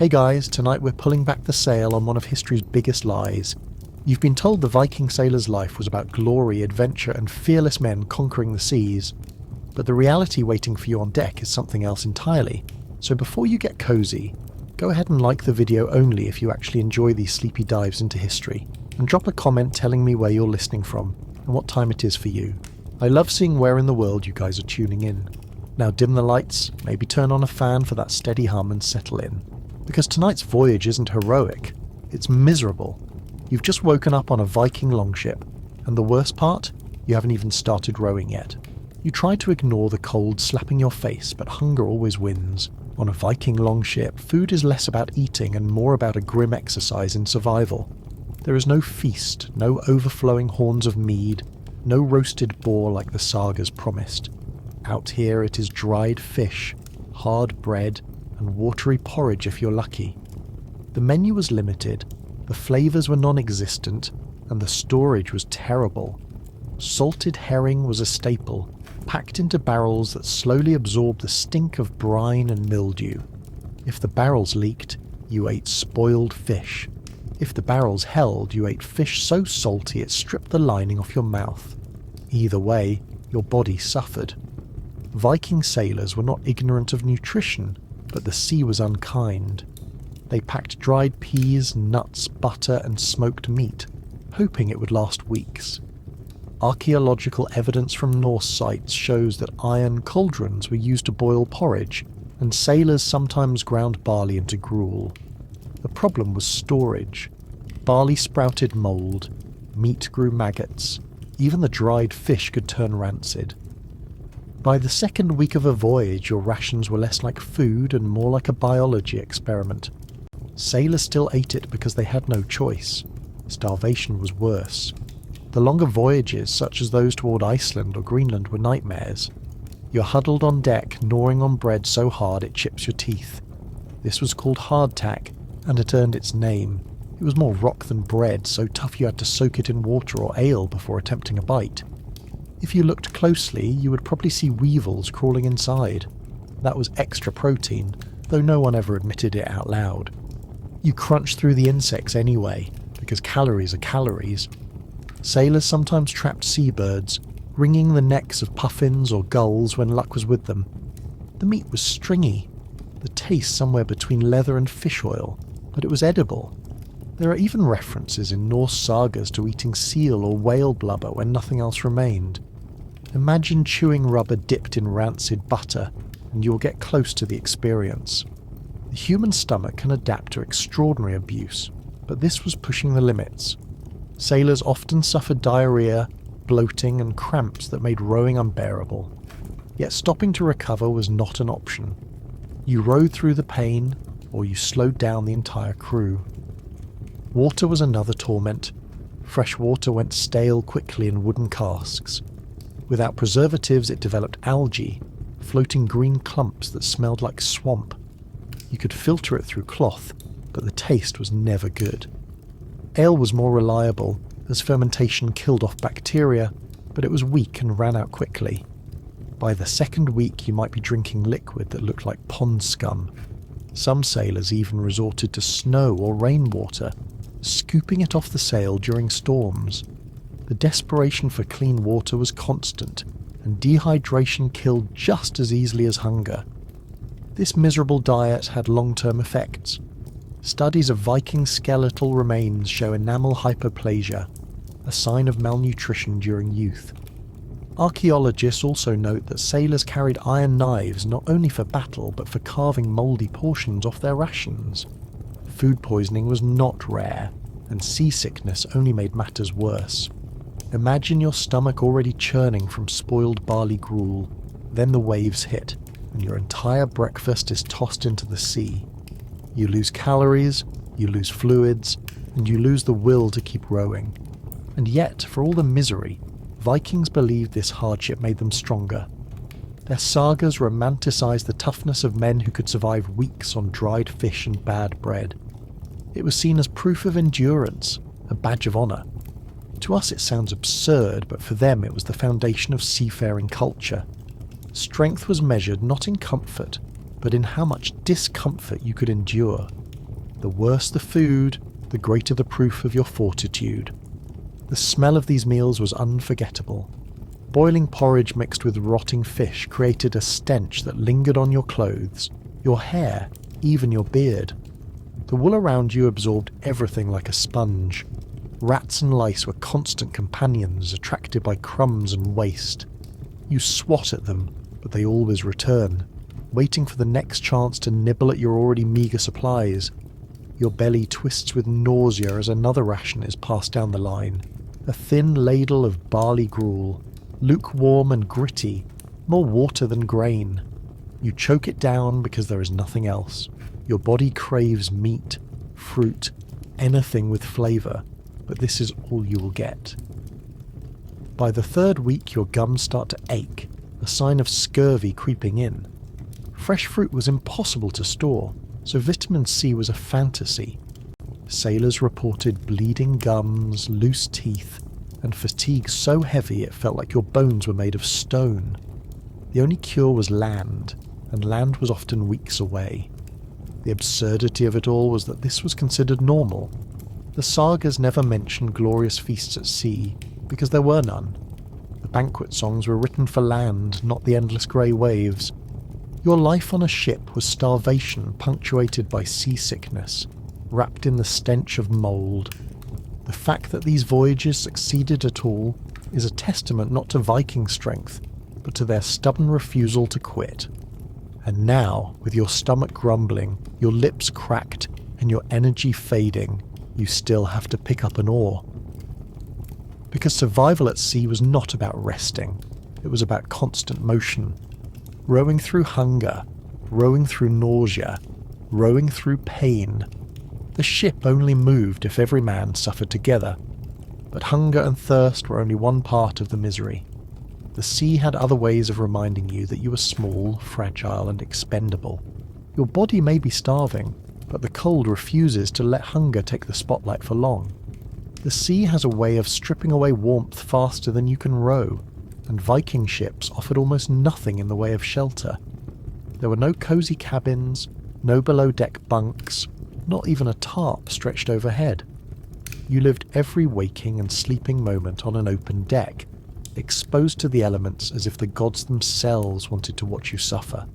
Hey guys, tonight we're pulling back the sail on one of history's biggest lies. You've been told the Viking sailor's life was about glory, adventure and fearless men conquering the seas. But the reality waiting for you on deck is something else entirely. So before you get cozy, go ahead and like the video only if you actually enjoy these sleepy dives into history, and drop a comment telling me where you're listening from and what time it is for you. I love seeing where in the world you guys are tuning in. Now dim the lights, maybe turn on a fan for that steady hum and settle in. Because tonight's voyage isn't heroic, it's miserable. You've just woken up on a Viking longship, and the worst part, you haven't even started rowing yet. You try to ignore the cold slapping your face, but hunger always wins. On a Viking longship, food is less about eating and more about a grim exercise in survival. There is no feast, no overflowing horns of mead, no roasted boar like the sagas promised. Out here it is dried fish, hard bread, and watery porridge if you're lucky. The menu was limited, the flavours were non-existent, and the storage was terrible. Salted herring was a staple, packed into barrels that slowly absorbed the stink of brine and mildew. If the barrels leaked, you ate spoiled fish. If the barrels held, you ate fish so salty it stripped the lining off your mouth. Either way, your body suffered. Viking sailors were not ignorant of nutrition, but the sea was unkind. They packed dried peas, nuts, butter and smoked meat, hoping it would last weeks. Archaeological evidence from Norse sites shows that iron cauldrons were used to boil porridge, and sailors sometimes ground barley into gruel. The problem was storage. Barley sprouted mould, meat grew maggots, even the dried fish could turn rancid. By the second week of a voyage, your rations were less like food and more like a biology experiment. Sailors still ate it because they had no choice. Starvation was worse. The longer voyages, such as those toward Iceland or Greenland, were nightmares. You're huddled on deck, gnawing on bread so hard it chips your teeth. This was called hardtack, and it earned its name. It was more rock than bread, so tough you had to soak it in water or ale before attempting a bite. If you looked closely, you would probably see weevils crawling inside. That was extra protein, though no one ever admitted it out loud. You crunched through the insects anyway, because calories are calories. Sailors sometimes trapped seabirds, wringing the necks of puffins or gulls when luck was with them. The meat was stringy, the taste somewhere between leather and fish oil, but it was edible. There are even references in Norse sagas to eating seal or whale blubber when nothing else remained. Imagine chewing rubber dipped in rancid butter, and you'll get close to the experience. The human stomach can adapt to extraordinary abuse, but this was pushing the limits. Sailors often suffered diarrhea, bloating and cramps that made rowing unbearable. Yet stopping to recover was not an option. You rowed through the pain, or you slowed down the entire crew. Water was another torment. Fresh water went stale quickly in wooden casks. Without preservatives, it developed algae, floating green clumps that smelled like swamp. You could filter it through cloth, but the taste was never good. Ale was more reliable, as fermentation killed off bacteria, but it was weak and ran out quickly. By the second week, you might be drinking liquid that looked like pond scum. Some sailors even resorted to snow or rainwater, scooping it off the sail during storms. The desperation for clean water was constant, and dehydration killed just as easily as hunger. This miserable diet had long-term effects. Studies of Viking skeletal remains show enamel hyperplasia, a sign of malnutrition during youth. Archaeologists also note that sailors carried iron knives not only for battle but for carving mouldy portions off their rations. Food poisoning was not rare, and seasickness only made matters worse. Imagine your stomach already churning from spoiled barley gruel, then the waves hit, and your entire breakfast is tossed into the sea. You lose calories, you lose fluids, and you lose the will to keep rowing. And yet, for all the misery, Vikings believed this hardship made them stronger. Their sagas romanticized the toughness of men who could survive weeks on dried fish and bad bread. It was seen as proof of endurance, a badge of honor. To us it sounds absurd, but for them it was the foundation of seafaring culture. Strength was measured not in comfort, but in how much discomfort you could endure. The worse the food, the greater the proof of your fortitude. The smell of these meals was unforgettable. Boiling porridge mixed with rotting fish created a stench that lingered on your clothes, your hair, even your beard. The wool around you absorbed everything like a sponge. Rats and lice were constant companions, attracted by crumbs and waste. You swat at them, but they always return, waiting for the next chance to nibble at your already meagre supplies. Your belly twists with nausea as another ration is passed down the line. A thin ladle of barley gruel, lukewarm and gritty, more water than grain. You choke it down because there is nothing else. Your body craves meat, fruit, anything with flavour, but this is all you will get. By the third week, your gums start to ache, a sign of scurvy creeping in. Fresh fruit was impossible to store, so vitamin C was a fantasy. Sailors reported bleeding gums, loose teeth, and fatigue so heavy it felt like your bones were made of stone. The only cure was land, and land was often weeks away. The absurdity of it all was that this was considered normal. The sagas never mentioned glorious feasts at sea, because there were none. The banquet songs were written for land, not the endless grey waves. Your life on a ship was starvation punctuated by seasickness, wrapped in the stench of mould. The fact that these voyages succeeded at all is a testament not to Viking strength, but to their stubborn refusal to quit. And now, with your stomach grumbling, your lips cracked, and your energy fading, you still have to pick up an oar. Because survival at sea was not about resting, it was about constant motion. Rowing through hunger, rowing through nausea, rowing through pain. The ship only moved if every man suffered together, but hunger and thirst were only one part of the misery. The sea had other ways of reminding you that you were small, fragile, and expendable. Your body may be starving, but the cold refuses to let hunger take the spotlight for long. The sea has a way of stripping away warmth faster than you can row, and Viking ships offered almost nothing in the way of shelter. There were no cosy cabins, no below-deck bunks, not even a tarp stretched overhead. You lived every waking and sleeping moment on an open deck, exposed to the elements as if the gods themselves wanted to watch you suffer.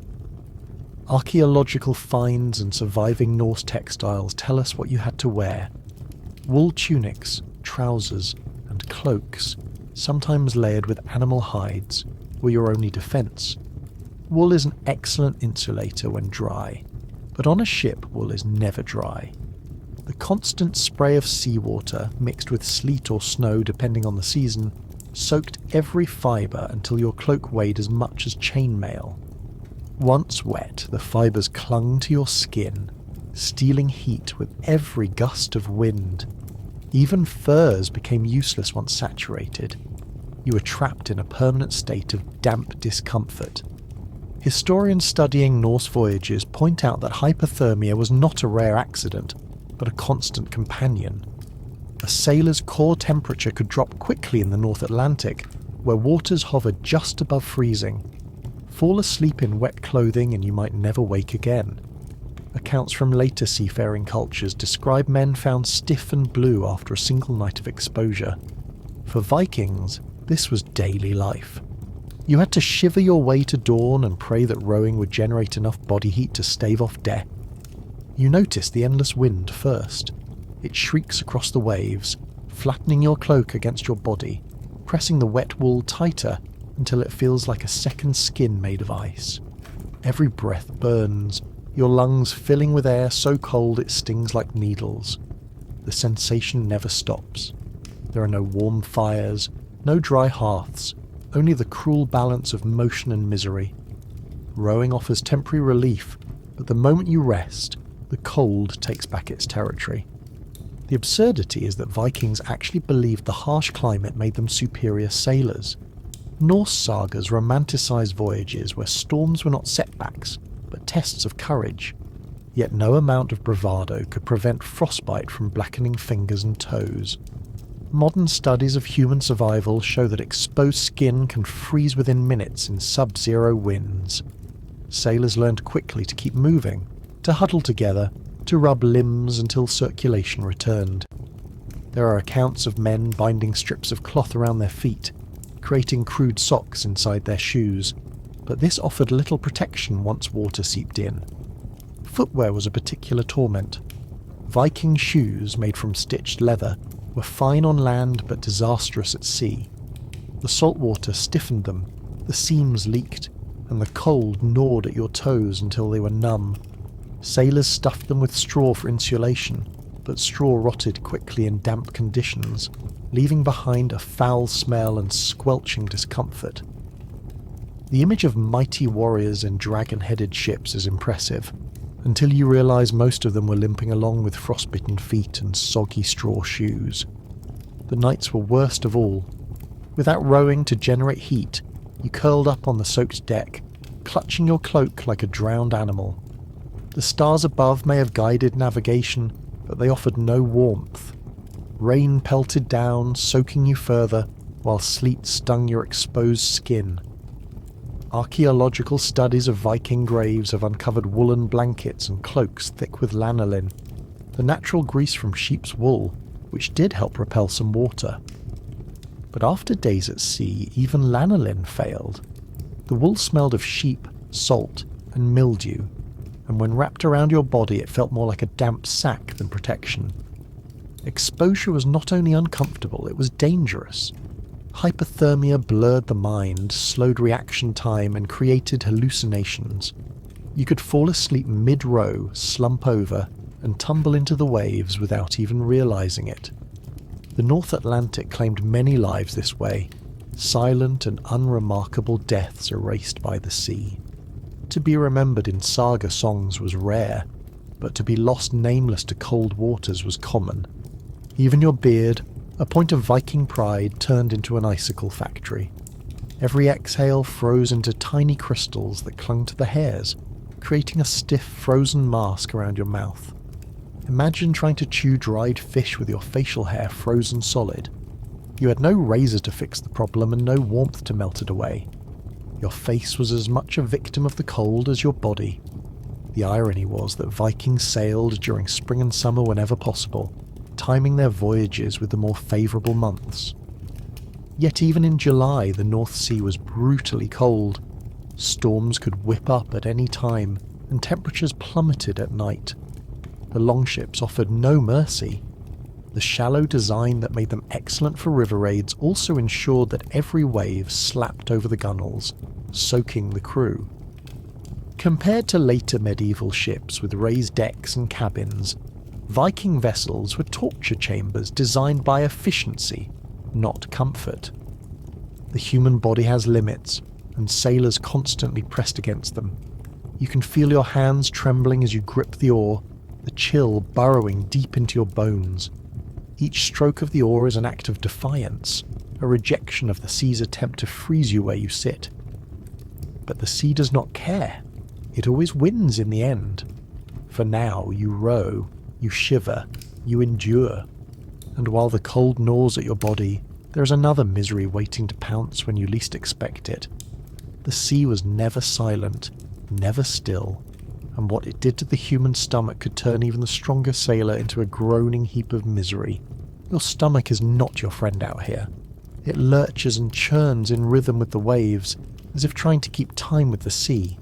Archaeological finds and surviving Norse textiles tell us what you had to wear. Wool tunics, trousers, and cloaks, sometimes layered with animal hides, were your only defence. Wool is an excellent insulator when dry, but on a ship wool is never dry. The constant spray of seawater, mixed with sleet or snow depending on the season, soaked every fibre until your cloak weighed as much as chainmail. Once wet, the fibres clung to your skin, stealing heat with every gust of wind. Even furs became useless once saturated. You were trapped in a permanent state of damp discomfort. Historians studying Norse voyages point out that hypothermia was not a rare accident, but a constant companion. A sailor's core temperature could drop quickly in the North Atlantic, where waters hovered just above freezing. Fall asleep in wet clothing and you might never wake again. Accounts from later seafaring cultures describe men found stiff and blue after a single night of exposure. For Vikings, this was daily life. You had to shiver your way to dawn and pray that rowing would generate enough body heat to stave off death. You notice the endless wind first. It shrieks across the waves, flattening your cloak against your body, pressing the wet wool tighter until it feels like a second skin made of ice. Every breath burns, your lungs filling with air so cold it stings like needles. The sensation never stops. There are no warm fires, no dry hearths, only the cruel balance of motion and misery. Rowing offers temporary relief, but the moment you rest, the cold takes back its territory. The absurdity is that Vikings actually believed the harsh climate made them superior sailors. Norse sagas romanticize voyages where storms were not setbacks, but tests of courage. Yet no amount of bravado could prevent frostbite from blackening fingers and toes. Modern studies of human survival show that exposed skin can freeze within minutes in sub-zero winds. Sailors learned quickly to keep moving, to huddle together, to rub limbs until circulation returned. There are accounts of men binding strips of cloth around their feet, creating crude socks inside their shoes, but this offered little protection once water seeped in. Footwear was a particular torment. Viking shoes made from stitched leather were fine on land but disastrous at sea. The salt water stiffened them, the seams leaked, and the cold gnawed at your toes until they were numb. Sailors stuffed them with straw for insulation, but straw rotted quickly in damp conditions, leaving behind a foul smell and squelching discomfort. The image of mighty warriors in dragon-headed ships is impressive, until you realise most of them were limping along with frostbitten feet and soggy straw shoes. The nights were worst of all. Without rowing to generate heat, you curled up on the soaked deck, clutching your cloak like a drowned animal. The stars above may have guided navigation, but they offered no warmth. Rain pelted down, soaking you further, while sleet stung your exposed skin. Archaeological studies of Viking graves have uncovered woolen blankets and cloaks thick with lanolin, the natural grease from sheep's wool, which did help repel some water. But after days at sea, even lanolin failed. The wool smelled of sheep, salt, and mildew, and when wrapped around your body it felt more like a damp sack than protection. Exposure was not only uncomfortable, it was dangerous. Hypothermia blurred the mind, slowed reaction time, and created hallucinations. You could fall asleep mid-row, slump over, and tumble into the waves without even realizing it. The North Atlantic claimed many lives this way, silent and unremarkable deaths erased by the sea. To be remembered in saga songs was rare, but to be lost nameless to cold waters was common. Even your beard, a point of Viking pride, turned into an icicle factory. Every exhale froze into tiny crystals that clung to the hairs, creating a stiff frozen mask around your mouth. Imagine trying to chew dried fish with your facial hair frozen solid. You had no razor to fix the problem and no warmth to melt it away. Your face was as much a victim of the cold as your body. The irony was that Vikings sailed during spring and summer whenever possible, timing their voyages with the more favourable months. Yet even in July the North Sea was brutally cold. Storms could whip up at any time, and temperatures plummeted at night. The longships offered no mercy. The shallow design that made them excellent for river raids also ensured that every wave slapped over the gunwales, soaking the crew. Compared to later medieval ships with raised decks and cabins, Viking vessels were torture chambers designed by efficiency, not comfort. The human body has limits, and sailors constantly pressed against them. You can feel your hands trembling as you grip the oar, the chill burrowing deep into your bones. Each stroke of the oar is an act of defiance, a rejection of the sea's attempt to freeze you where you sit. But the sea does not care. It always wins in the end. For now you row, you shiver, you endure. And while the cold gnaws at your body, there is another misery waiting to pounce when you least expect it. The sea was never silent, never still, and what it did to the human stomach could turn even the strongest sailor into a groaning heap of misery. Your stomach is not your friend out here. It lurches and churns in rhythm with the waves, as if trying to keep time with the sea.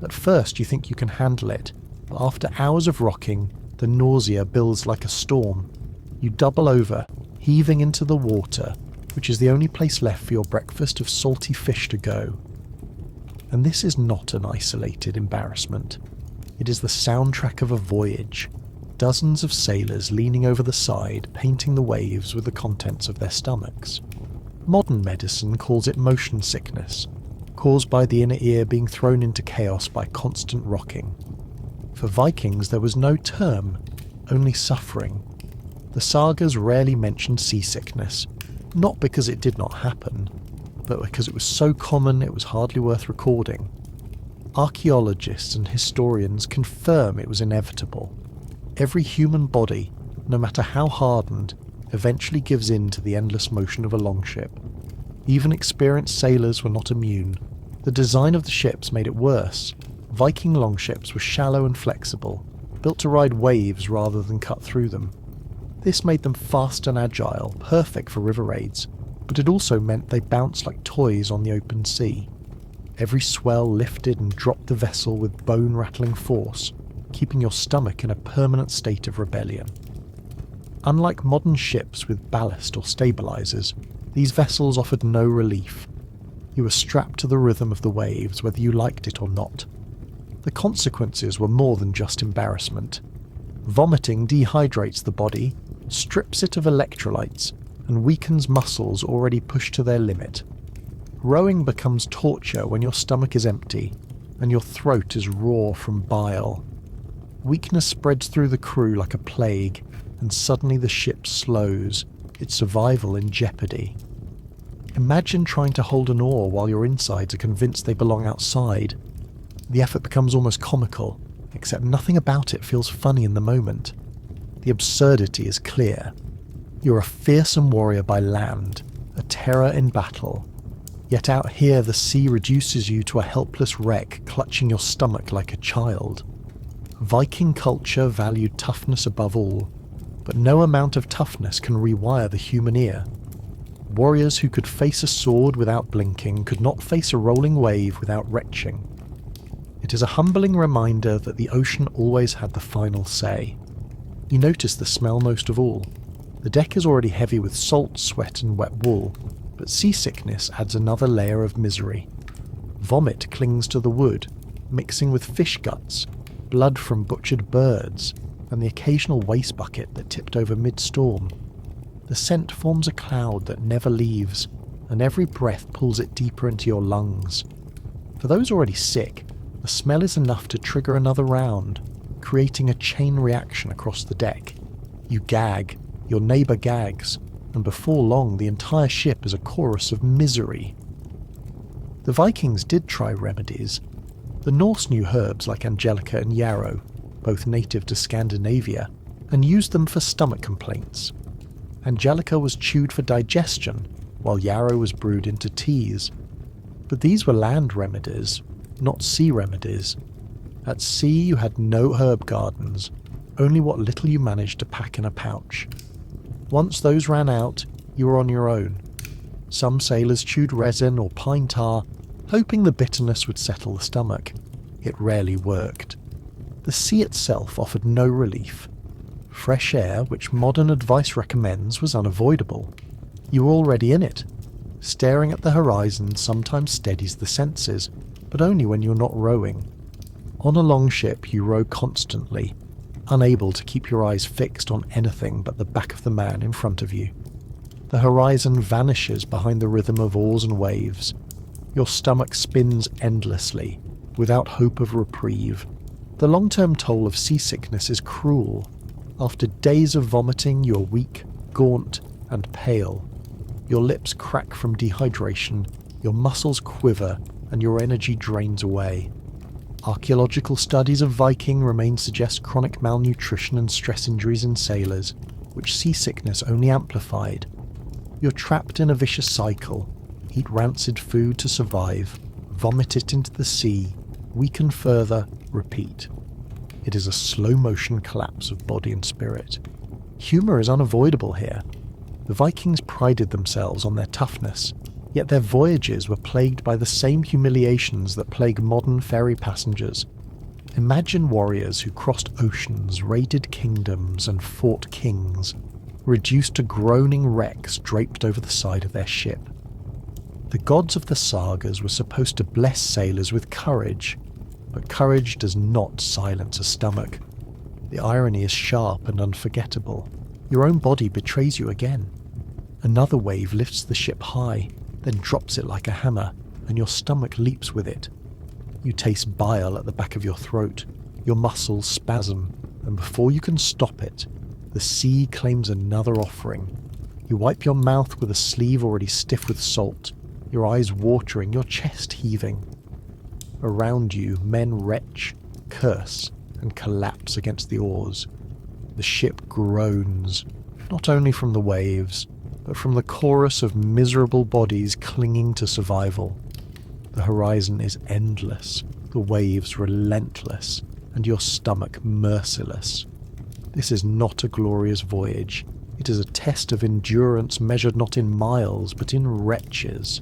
At first you think you can handle it, but after hours of rocking, the nausea builds like a storm. You double over, heaving into the water, which is the only place left for your breakfast of salty fish to go. And this is not an isolated embarrassment. It is the soundtrack of a voyage. Dozens of sailors leaning over the side, painting the waves with the contents of their stomachs. Modern medicine calls it motion sickness, caused by the inner ear being thrown into chaos by constant rocking. For Vikings there was no term, only suffering. The sagas rarely mentioned seasickness, not because it did not happen, but because it was so common it was hardly worth recording. Archaeologists and historians confirm it was inevitable. Every human body, no matter how hardened, eventually gives in to the endless motion of a longship. Even experienced sailors were not immune. The design of the ships made it worse. Viking longships were shallow and flexible, built to ride waves rather than cut through them. This made them fast and agile, perfect for river raids, but it also meant they bounced like toys on the open sea. Every swell lifted and dropped the vessel with bone-rattling force, keeping your stomach in a permanent state of rebellion. Unlike modern ships with ballast or stabilizers, these vessels offered no relief. You were strapped to the rhythm of the waves whether you liked it or not. The consequences were more than just embarrassment. Vomiting dehydrates the body, strips it of electrolytes, and weakens muscles already pushed to their limit. Rowing becomes torture when your stomach is empty, and your throat is raw from bile. Weakness spreads through the crew like a plague, and suddenly the ship slows, its survival in jeopardy. Imagine trying to hold an oar while your insides are convinced they belong outside. The effort becomes almost comical, except nothing about it feels funny in the moment. The absurdity is clear. You're a fearsome warrior by land, a terror in battle. Yet out here the sea reduces you to a helpless wreck clutching your stomach like a child. Viking culture valued toughness above all, but no amount of toughness can rewire the human ear. Warriors who could face a sword without blinking could not face a rolling wave without retching. It is a humbling reminder that the ocean always had the final say. You notice the smell most of all. The deck is already heavy with salt, sweat and wet wool, but seasickness adds another layer of misery. Vomit clings to the wood, mixing with fish guts, blood from butchered birds, and the occasional waste bucket that tipped over mid-storm. The scent forms a cloud that never leaves, and every breath pulls it deeper into your lungs. For those already sick, the smell is enough to trigger another round, creating a chain reaction across the deck. You gag, your neighbour gags, and before long the entire ship is a chorus of misery. The Vikings did try remedies. The Norse knew herbs like angelica and yarrow, both native to Scandinavia, and used them for stomach complaints. Angelica was chewed for digestion, while yarrow was brewed into teas. But these were land remedies, not sea remedies. At sea you had no herb gardens, only what little you managed to pack in a pouch. Once those ran out, you were on your own. Some sailors chewed resin or pine tar, hoping the bitterness would settle the stomach. It rarely worked. The sea itself offered no relief. Fresh air, which modern advice recommends, was unavoidable. You were already in it. Staring at the horizon sometimes steadies the senses, but only when you're not rowing. On a longship you row constantly, unable to keep your eyes fixed on anything but the back of the man in front of you. The horizon vanishes behind the rhythm of oars and waves. Your stomach spins endlessly, without hope of reprieve. The long-term toll of seasickness is cruel. After days of vomiting, you're weak, gaunt, and pale. Your lips crack from dehydration, your muscles quiver, and your energy drains away. Archaeological studies of Viking remains suggest chronic malnutrition and stress injuries in sailors, which seasickness only amplified. You're trapped in a vicious cycle. Eat rancid food to survive, vomit it into the sea, weaken further, repeat. It is a slow-motion collapse of body and spirit. Humour is unavoidable here. The Vikings prided themselves on their toughness, yet their voyages were plagued by the same humiliations that plague modern ferry passengers. Imagine warriors who crossed oceans, raided kingdoms, and fought kings, reduced to groaning wrecks draped over the side of their ship. The gods of the sagas were supposed to bless sailors with courage, but courage does not silence a stomach. The irony is sharp and unforgettable. Your own body betrays you again. Another wave lifts the ship high, then drops it like a hammer, and your stomach leaps with it. You taste bile at the back of your throat, your muscles spasm, and before you can stop it, the sea claims another offering. You wipe your mouth with a sleeve already stiff with salt, your eyes watering, your chest heaving. Around you, men retch, curse, and collapse against the oars. The ship groans, not only from the waves, but from the chorus of miserable bodies clinging to survival. The horizon is endless, the waves relentless, and your stomach merciless. This is not a glorious voyage. It is a test of endurance measured not in miles, but in wretches.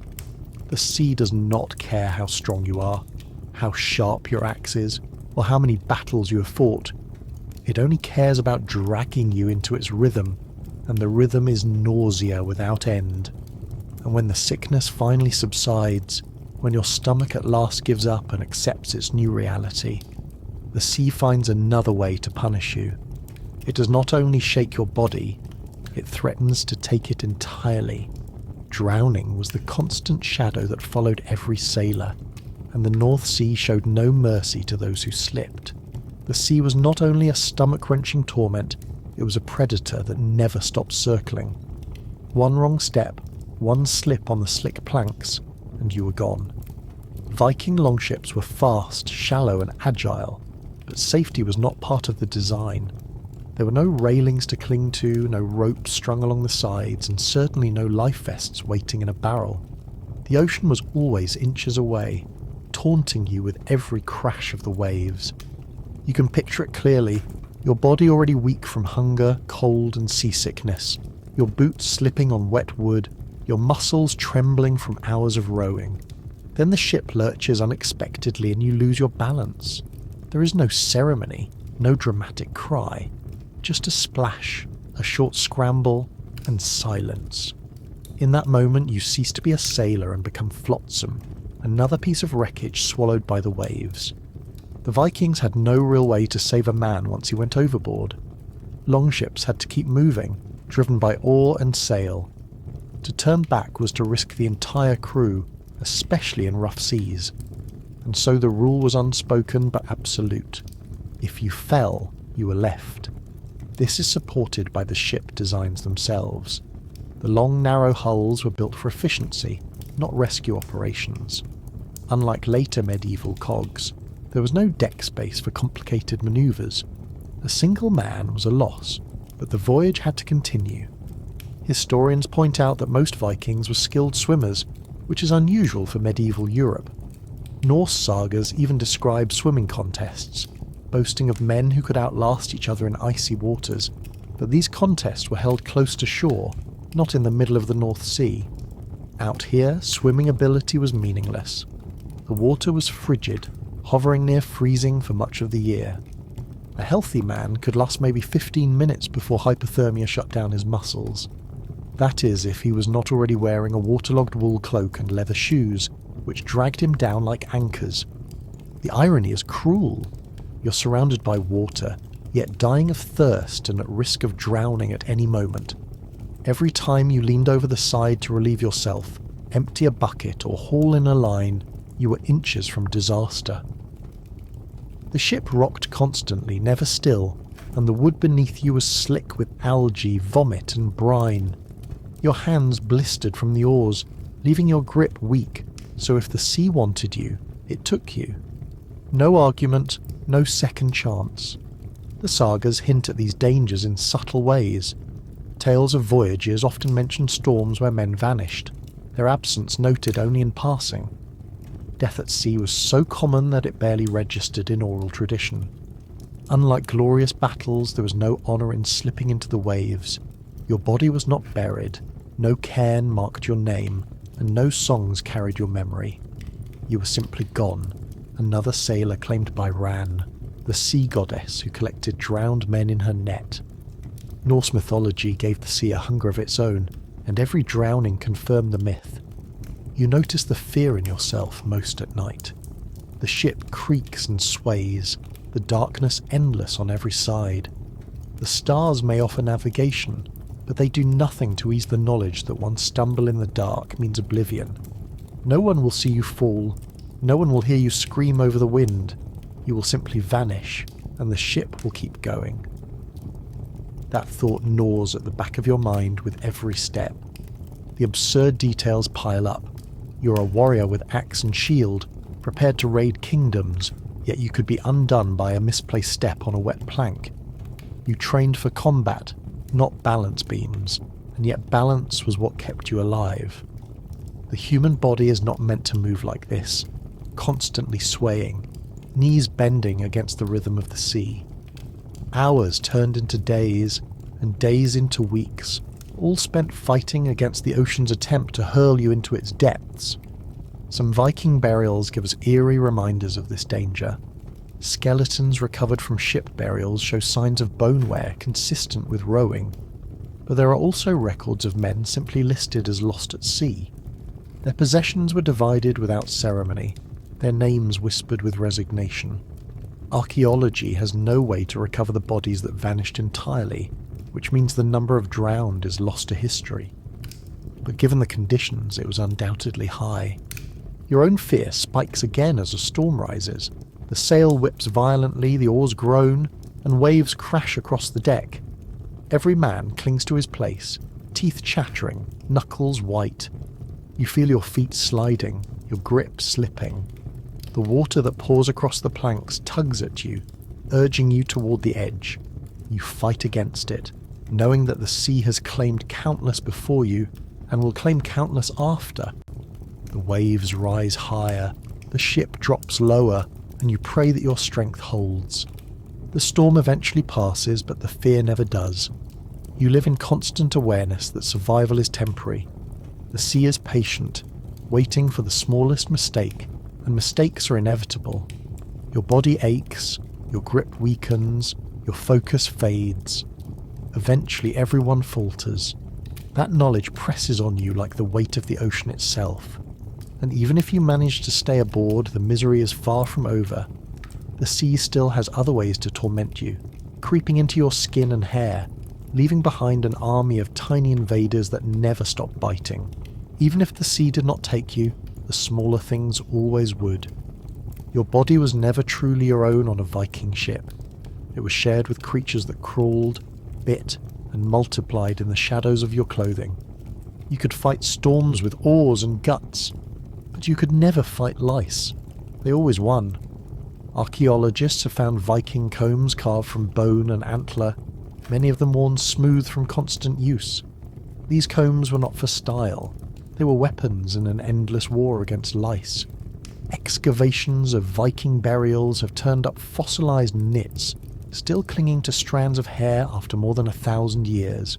The sea does not care how strong you are, how sharp your axe is, or how many battles you have fought. It only cares about dragging you into its rhythm, and the rhythm is nausea without end. And when the sickness finally subsides, when your stomach at last gives up and accepts its new reality, the sea finds another way to punish you. It does not only shake your body, it threatens to take it entirely. Drowning was the constant shadow that followed every sailor, and the North Sea showed no mercy to those who slipped. The sea was not only a stomach-wrenching torment, it was a predator that never stopped circling. One wrong step, one slip on the slick planks, and you were gone. Viking longships were fast, shallow and agile, but safety was not part of the design. There were no railings to cling to, no ropes strung along the sides, and certainly no life vests waiting in a barrel. The ocean was always inches away, taunting you with every crash of the waves. You can picture it clearly, your body already weak from hunger, cold and seasickness, your boots slipping on wet wood, your muscles trembling from hours of rowing. Then the ship lurches unexpectedly and you lose your balance. There is no ceremony, no dramatic cry, just a splash, a short scramble, and silence. In that moment you cease to be a sailor and become flotsam, another piece of wreckage swallowed by the waves. The Vikings had no real way to save a man once he went overboard. Longships had to keep moving, driven by oar and sail. To turn back was to risk the entire crew, especially in rough seas. And so the rule was unspoken but absolute. If you fell, you were left. This is supported by the ship designs themselves. The long, narrow hulls were built for efficiency, not rescue operations. Unlike later medieval cogs, there was no deck space for complicated manoeuvres. A single man was a loss, but the voyage had to continue. Historians point out that most Vikings were skilled swimmers, which is unusual for medieval Europe. Norse sagas even describe swimming contests, boasting of men who could outlast each other in icy waters, but these contests were held close to shore, not in the middle of the North Sea. Out here, swimming ability was meaningless. The water was frigid, hovering near freezing for much of the year. A healthy man could last maybe 15 minutes before hypothermia shut down his muscles. That is, if he was not already wearing a waterlogged wool cloak and leather shoes, which dragged him down like anchors. The irony is cruel. You're surrounded by water, yet dying of thirst and at risk of drowning at any moment. Every time you leaned over the side to relieve yourself, empty a bucket or haul in a line, you were inches from disaster. The ship rocked constantly, never still, and the wood beneath you was slick with algae, vomit and brine. Your hands blistered from the oars, leaving your grip weak, so if the sea wanted you, it took you. No argument, no second chance. The sagas hint at these dangers in subtle ways. Tales of voyages often mention storms where men vanished, their absence noted only in passing. Death at sea was so common that it barely registered in oral tradition. Unlike glorious battles, there was no honour in slipping into the waves. Your body was not buried, no cairn marked your name, and no songs carried your memory. You were simply gone, another sailor claimed by Ran, the sea goddess who collected drowned men in her net. Norse mythology gave the sea a hunger of its own, and every drowning confirmed the myth. You notice the fear in yourself most at night. The ship creaks and sways, the darkness endless on every side. The stars may offer navigation, but they do nothing to ease the knowledge that one stumble in the dark means oblivion. No one will see you fall, no one will hear you scream over the wind. You will simply vanish, and the ship will keep going. That thought gnaws at the back of your mind with every step. The absurd details pile up. You're a warrior with axe and shield, prepared to raid kingdoms, yet you could be undone by a misplaced step on a wet plank. You trained for combat, not balance beams, and yet balance was what kept you alive. The human body is not meant to move like this, constantly swaying. knees bending against the rhythm of the sea. Hours turned into days, and days into weeks, all spent fighting against the ocean's attempt to hurl you into its depths. Some Viking burials give us eerie reminders of this danger. Skeletons recovered from ship burials show signs of bone wear consistent with rowing, but there are also records of men simply listed as lost at sea. Their possessions were divided without ceremony, their names whispered with resignation. Archaeology has no way to recover the bodies that vanished entirely, which means the number of drowned is lost to history. But given the conditions, it was undoubtedly high. Your own fear spikes again as a storm rises. The sail whips violently, the oars groan, and waves crash across the deck. Every man clings to his place, teeth chattering, knuckles white. You feel your feet sliding, your grip slipping. The water that pours across the planks tugs at you, urging you toward the edge. You fight against it, knowing that the sea has claimed countless before you and will claim countless after. The waves rise higher, the ship drops lower, and you pray that your strength holds. The storm eventually passes, but the fear never does. You live in constant awareness that survival is temporary. The sea is patient, waiting for the smallest mistake, and mistakes are inevitable. Your body aches, your grip weakens, your focus fades. Eventually everyone falters. That knowledge presses on you like the weight of the ocean itself. And even if you manage to stay aboard, the misery is far from over. The sea still has other ways to torment you, creeping into your skin and hair, leaving behind an army of tiny invaders that never stop biting. Even if the sea did not take you, the smaller things always would. Your body was never truly your own on a Viking ship. It was shared with creatures that crawled, bit, and multiplied in the shadows of your clothing. You could fight storms with oars and guts, but you could never fight lice. They always won. Archaeologists have found Viking combs carved from bone and antler, many of them worn smooth from constant use. These combs were not for style. They were weapons in an endless war against lice. Excavations of Viking burials have turned up fossilized nits, still clinging to strands of hair after more than 1,000 years.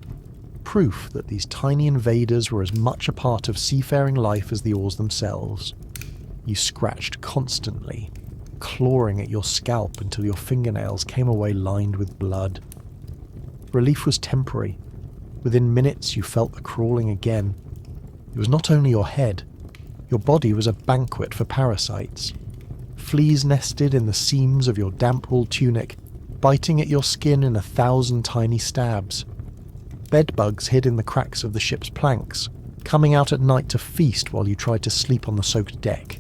Proof that these tiny invaders were as much a part of seafaring life as the oars themselves. You scratched constantly, clawing at your scalp until your fingernails came away lined with blood. Relief was temporary. Within minutes you felt the crawling again. It was not only your head. Your body was a banquet for parasites. Fleas nested in the seams of your damp-wool tunic, biting at your skin in 1,000 tiny stabs. Bedbugs hid in the cracks of the ship's planks, coming out at night to feast while you tried to sleep on the soaked deck.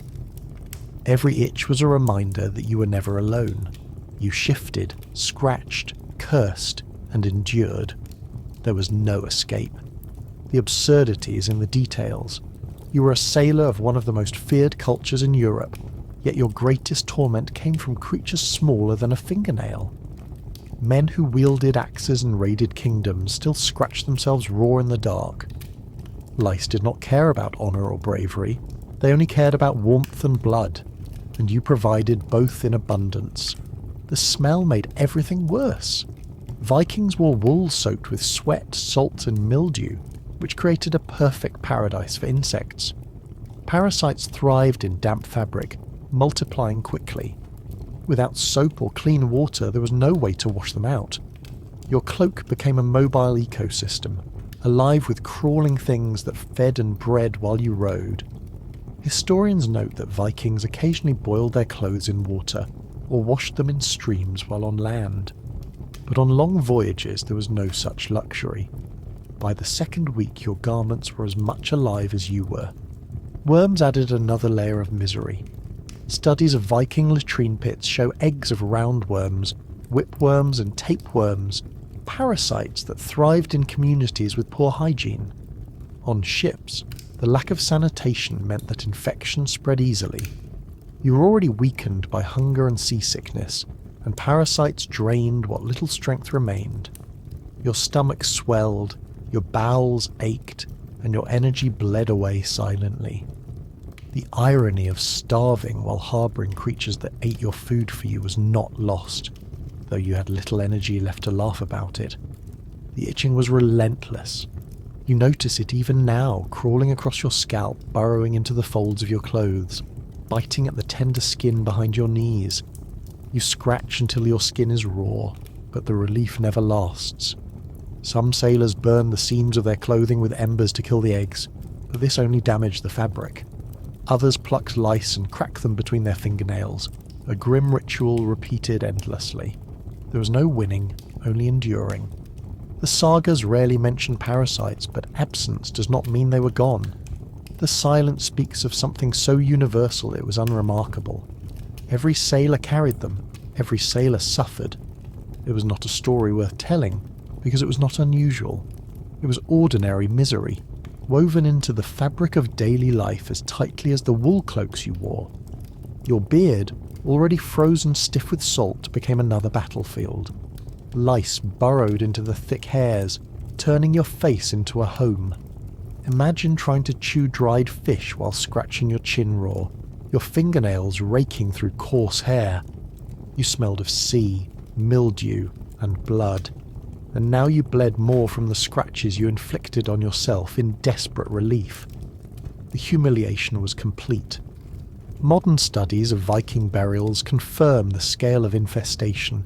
Every itch was a reminder that you were never alone. You shifted, scratched, cursed, and endured. There was no escape. The absurdity is in the details. You were a sailor of one of the most feared cultures in Europe, yet your greatest torment came from creatures smaller than a fingernail. Men who wielded axes and raided kingdoms still scratched themselves raw in the dark. Lice did not care about honour or bravery. They only cared about warmth and blood, and you provided both in abundance. The smell made everything worse. Vikings wore wool soaked with sweat, salt and mildew, which created a perfect paradise for insects. Parasites thrived in damp fabric, multiplying quickly. Without soap or clean water, there was no way to wash them out. Your cloak became a mobile ecosystem, alive with crawling things that fed and bred while you rowed. Historians note that Vikings occasionally boiled their clothes in water, or washed them in streams while on land. But on long voyages there was no such luxury. By the second week your garments were as much alive as you were. Worms added another layer of misery. Studies of Viking latrine pits show eggs of roundworms, whipworms and tapeworms, parasites that thrived in communities with poor hygiene. On ships, the lack of sanitation meant that infection spread easily. You were already weakened by hunger and seasickness, and parasites drained what little strength remained. Your stomach swelled, your bowels ached, and your energy bled away silently. The irony of starving while harbouring creatures that ate your food for you was not lost, though you had little energy left to laugh about it. The itching was relentless. You notice it even now, crawling across your scalp, burrowing into the folds of your clothes, biting at the tender skin behind your knees. You scratch until your skin is raw, but the relief never lasts. Some sailors burn the seams of their clothing with embers to kill the eggs, but this only damaged the fabric. Others plucked lice and cracked them between their fingernails, a grim ritual repeated endlessly. There was no winning, only enduring. The sagas rarely mention parasites, but absence does not mean they were gone. The silence speaks of something so universal it was unremarkable. Every sailor carried them, every sailor suffered. It was not a story worth telling, because it was not unusual. It was ordinary misery, woven into the fabric of daily life as tightly as the wool cloaks you wore. Your beard, already frozen stiff with salt, became another battlefield. Lice burrowed into the thick hairs, turning your face into a home. Imagine trying to chew dried fish while scratching your chin raw, your fingernails raking through coarse hair. You smelled of sea, mildew, and blood, and now you bled more from the scratches you inflicted on yourself in desperate relief. The humiliation was complete. Modern studies of Viking burials confirm the scale of infestation.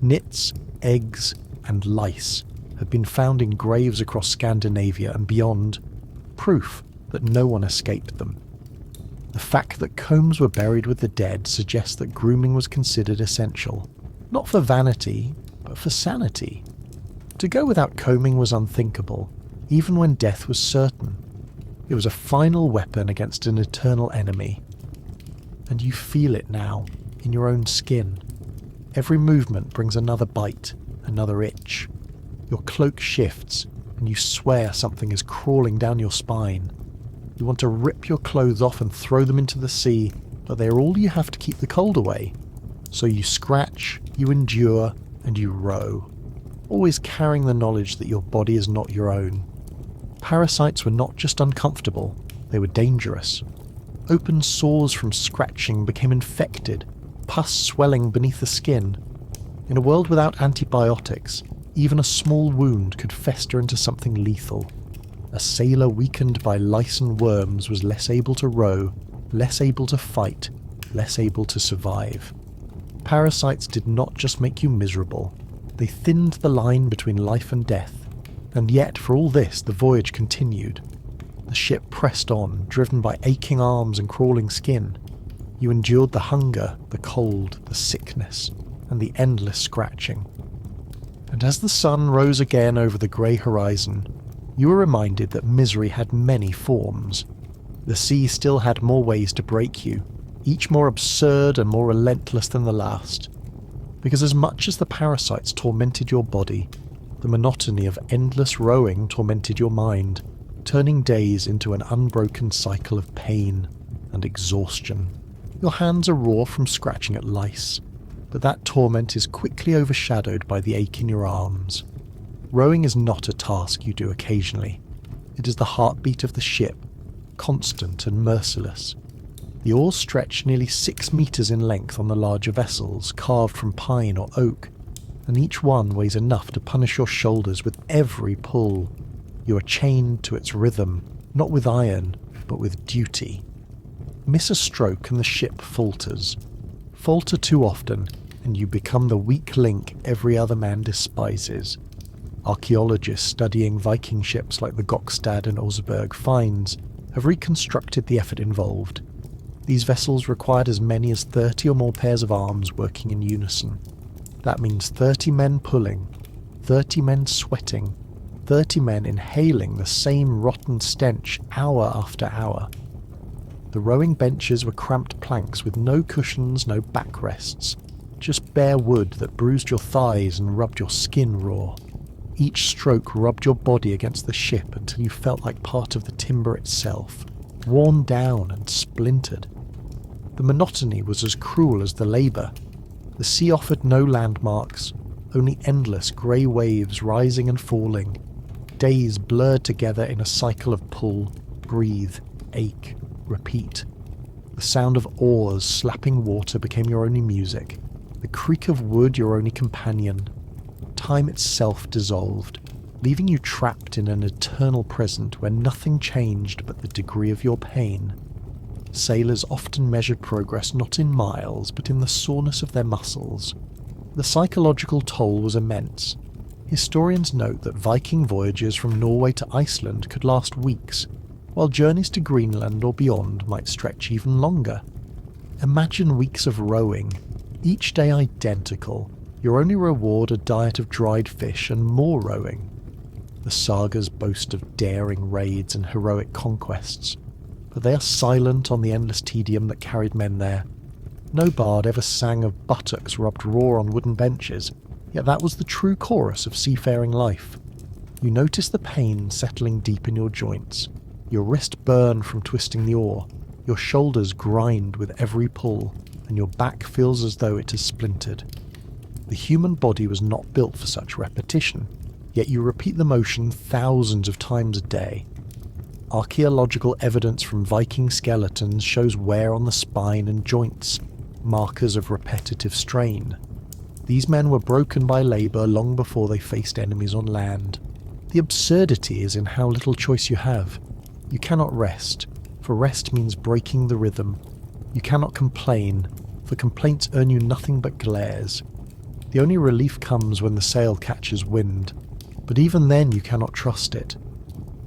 Nits, eggs, and lice have been found in graves across Scandinavia and beyond, proof that no one escaped them. The fact that combs were buried with the dead suggests that grooming was considered essential, not for vanity, but for sanity. To go without combing was unthinkable, even when death was certain. It was a final weapon against an eternal enemy. And you feel it now, in your own skin. Every movement brings another bite, another itch. Your cloak shifts, and you swear something is crawling down your spine. You want to rip your clothes off and throw them into the sea, but they are all you have to keep the cold away. So you scratch, you endure, and you row, always carrying the knowledge that your body is not your own. Parasites were not just uncomfortable, they were dangerous. Open sores from scratching became infected, pus swelling beneath the skin. In a world without antibiotics, even a small wound could fester into something lethal. A sailor weakened by lice and worms was less able to row, less able to fight, less able to survive. Parasites did not just make you miserable, they thinned the line between life and death. And yet, for all this, the voyage continued. The ship pressed on, driven by aching arms and crawling skin. You endured the hunger, the cold, the sickness, and the endless scratching. And as the sun rose again over the grey horizon, you were reminded that misery had many forms. The sea still had more ways to break you, each more absurd and more relentless than the last. Because as much as the parasites tormented your body, the monotony of endless rowing tormented your mind, turning days into an unbroken cycle of pain and exhaustion. Your hands are raw from scratching at lice, but that torment is quickly overshadowed by the ache in your arms. Rowing is not a task you do occasionally. It is the heartbeat of the ship, constant and merciless. The oars stretch nearly 6 meters in length on the larger vessels, carved from pine or oak, and each one weighs enough to punish your shoulders with every pull. You are chained to its rhythm, not with iron, but with duty. Miss a stroke and the ship falters. Falter too often, and you become the weak link every other man despises. Archaeologists studying Viking ships like the Gokstad and Oseberg finds have reconstructed the effort involved. These vessels required as many as 30 or more pairs of arms working in unison. That means 30 men pulling, 30 men sweating, 30 men inhaling the same rotten stench hour after hour. The rowing benches were cramped planks with no cushions, no backrests, just bare wood that bruised your thighs and rubbed your skin raw. Each stroke rubbed your body against the ship until you felt like part of the timber itself, worn down and splintered. The monotony was as cruel as the labour. The sea offered no landmarks, only endless grey waves rising and falling, days blurred together in a cycle of pull, breathe, ache, repeat. The sound of oars slapping water became your only music, the creak of wood your only companion. Time itself dissolved, leaving you trapped in an eternal present where nothing changed but the degree of your pain. Sailors often measured progress not in miles, but in the soreness of their muscles. The psychological toll was immense. Historians note that Viking voyages from Norway to Iceland could last weeks, while journeys to Greenland or beyond might stretch even longer. Imagine weeks of rowing, each day identical, your only reward a diet of dried fish and more rowing. The sagas boast of daring raids and heroic conquests, but they are silent on the endless tedium that carried men there. No bard ever sang of buttocks rubbed raw on wooden benches, yet that was the true chorus of seafaring life. You notice the pain settling deep in your joints, your wrist burn from twisting the oar, your shoulders grind with every pull, and your back feels as though it is splintered. The human body was not built for such repetition, yet you repeat the motion thousands of times a day. Archaeological evidence from Viking skeletons shows wear on the spine and joints, markers of repetitive strain. These men were broken by labour long before they faced enemies on land. The absurdity is in how little choice you have. You cannot rest, for rest means breaking the rhythm. You cannot complain, for complaints earn you nothing but glares. The only relief comes when the sail catches wind, but even then you cannot trust it.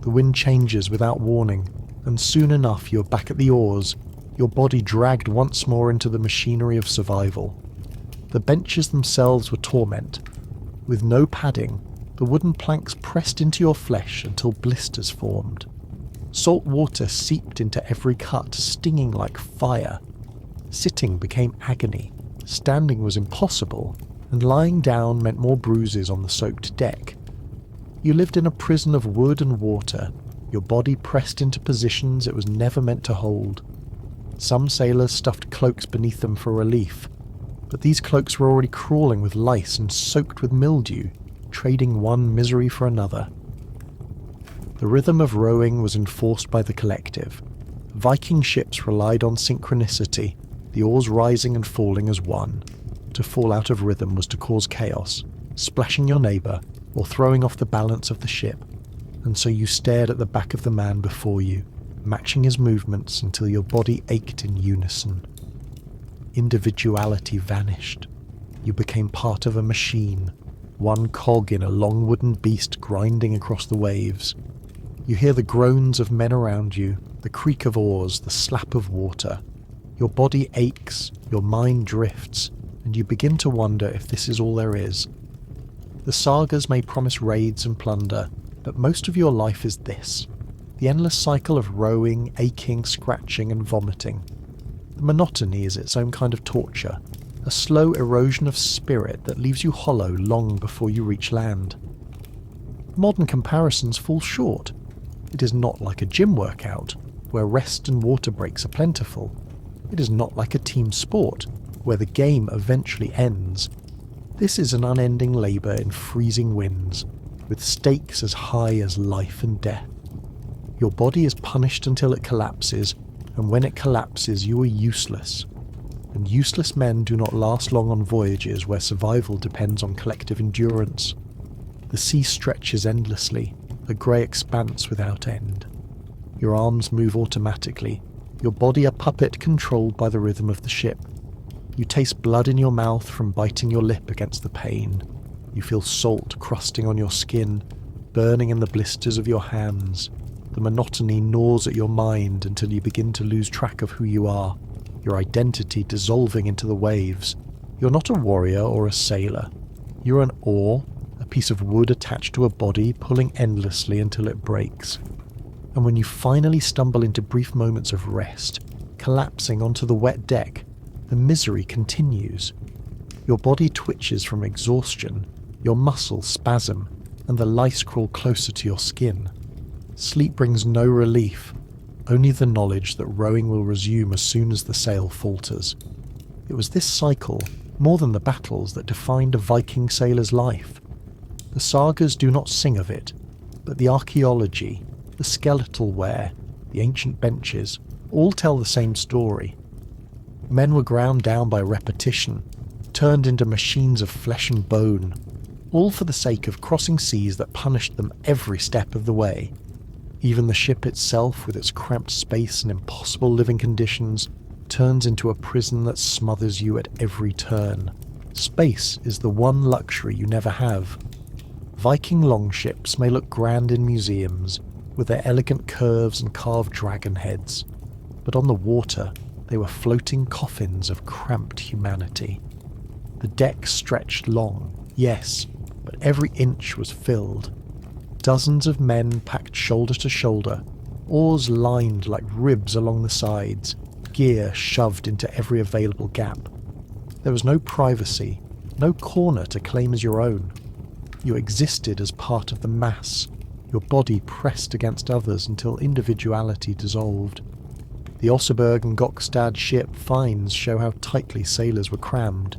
The wind changes without warning, and soon enough you're back at the oars, your body dragged once more into the machinery of survival. The benches themselves were torment. With no padding, the wooden planks pressed into your flesh until blisters formed. Salt water seeped into every cut, stinging like fire. Sitting became agony, standing was impossible, and lying down meant more bruises on the soaked deck. You lived in a prison of wood and water, your body pressed into positions it was never meant to hold. Some sailors stuffed cloaks beneath them for relief, but these cloaks were already crawling with lice and soaked with mildew, trading one misery for another. The rhythm of rowing was enforced by the collective. Viking ships relied on synchronicity, the oars rising and falling as one. To fall out of rhythm was to cause chaos, splashing your neighbour or throwing off the balance of the ship, and so you stared at the back of the man before you, matching his movements until your body ached in unison. Individuality vanished. You became part of a machine, one cog in a long wooden beast grinding across the waves. You hear the groans of men around you, the creak of oars, the slap of water. Your body aches, your mind drifts, and you begin to wonder if this is all there is. The sagas may promise raids and plunder, but most of your life is this: the endless cycle of rowing, aching, scratching, and vomiting. The monotony is its own kind of torture, a slow erosion of spirit that leaves you hollow long before you reach land. Modern comparisons fall short. It is not like a gym workout, where rest and water breaks are plentiful. It is not like a team sport, where the game eventually ends. This is an unending labour in freezing winds, with stakes as high as life and death. Your body is punished until it collapses, and when it collapses you are useless. And useless men do not last long on voyages where survival depends on collective endurance. The sea stretches endlessly, a grey expanse without end. Your arms move automatically, your body a puppet controlled by the rhythm of the ship. You taste blood in your mouth from biting your lip against the pain. You feel salt crusting on your skin, burning in the blisters of your hands. The monotony gnaws at your mind until you begin to lose track of who you are, your identity dissolving into the waves. You're not a warrior or a sailor. You're an oar, a piece of wood attached to a body pulling endlessly until it breaks. And when you finally stumble into brief moments of rest, collapsing onto the wet deck, the misery continues. Your body twitches from exhaustion, your muscles spasm, and the lice crawl closer to your skin. Sleep brings no relief, only the knowledge that rowing will resume as soon as the sail falters. It was this cycle, more than the battles, that defined a Viking sailor's life. The sagas do not sing of it, but the archaeology, the skeletal wear, the ancient benches, all tell the same story. Men were ground down by repetition, turned into machines of flesh and bone, all for the sake of crossing seas that punished them every step of the way. Even the ship itself, with its cramped space and impossible living conditions, turns into a prison that smothers you at every turn. Space is the one luxury you never have. Viking longships may look grand in museums, with their elegant curves and carved dragon heads, but on the water they were floating coffins of cramped humanity. The deck stretched long, yes, but every inch was filled. Dozens of men packed shoulder to shoulder, oars lined like ribs along the sides, gear shoved into every available gap. There was no privacy, no corner to claim as your own. You existed as part of the mass, your body pressed against others until individuality dissolved. The Oseberg and Gokstad ship finds show how tightly sailors were crammed.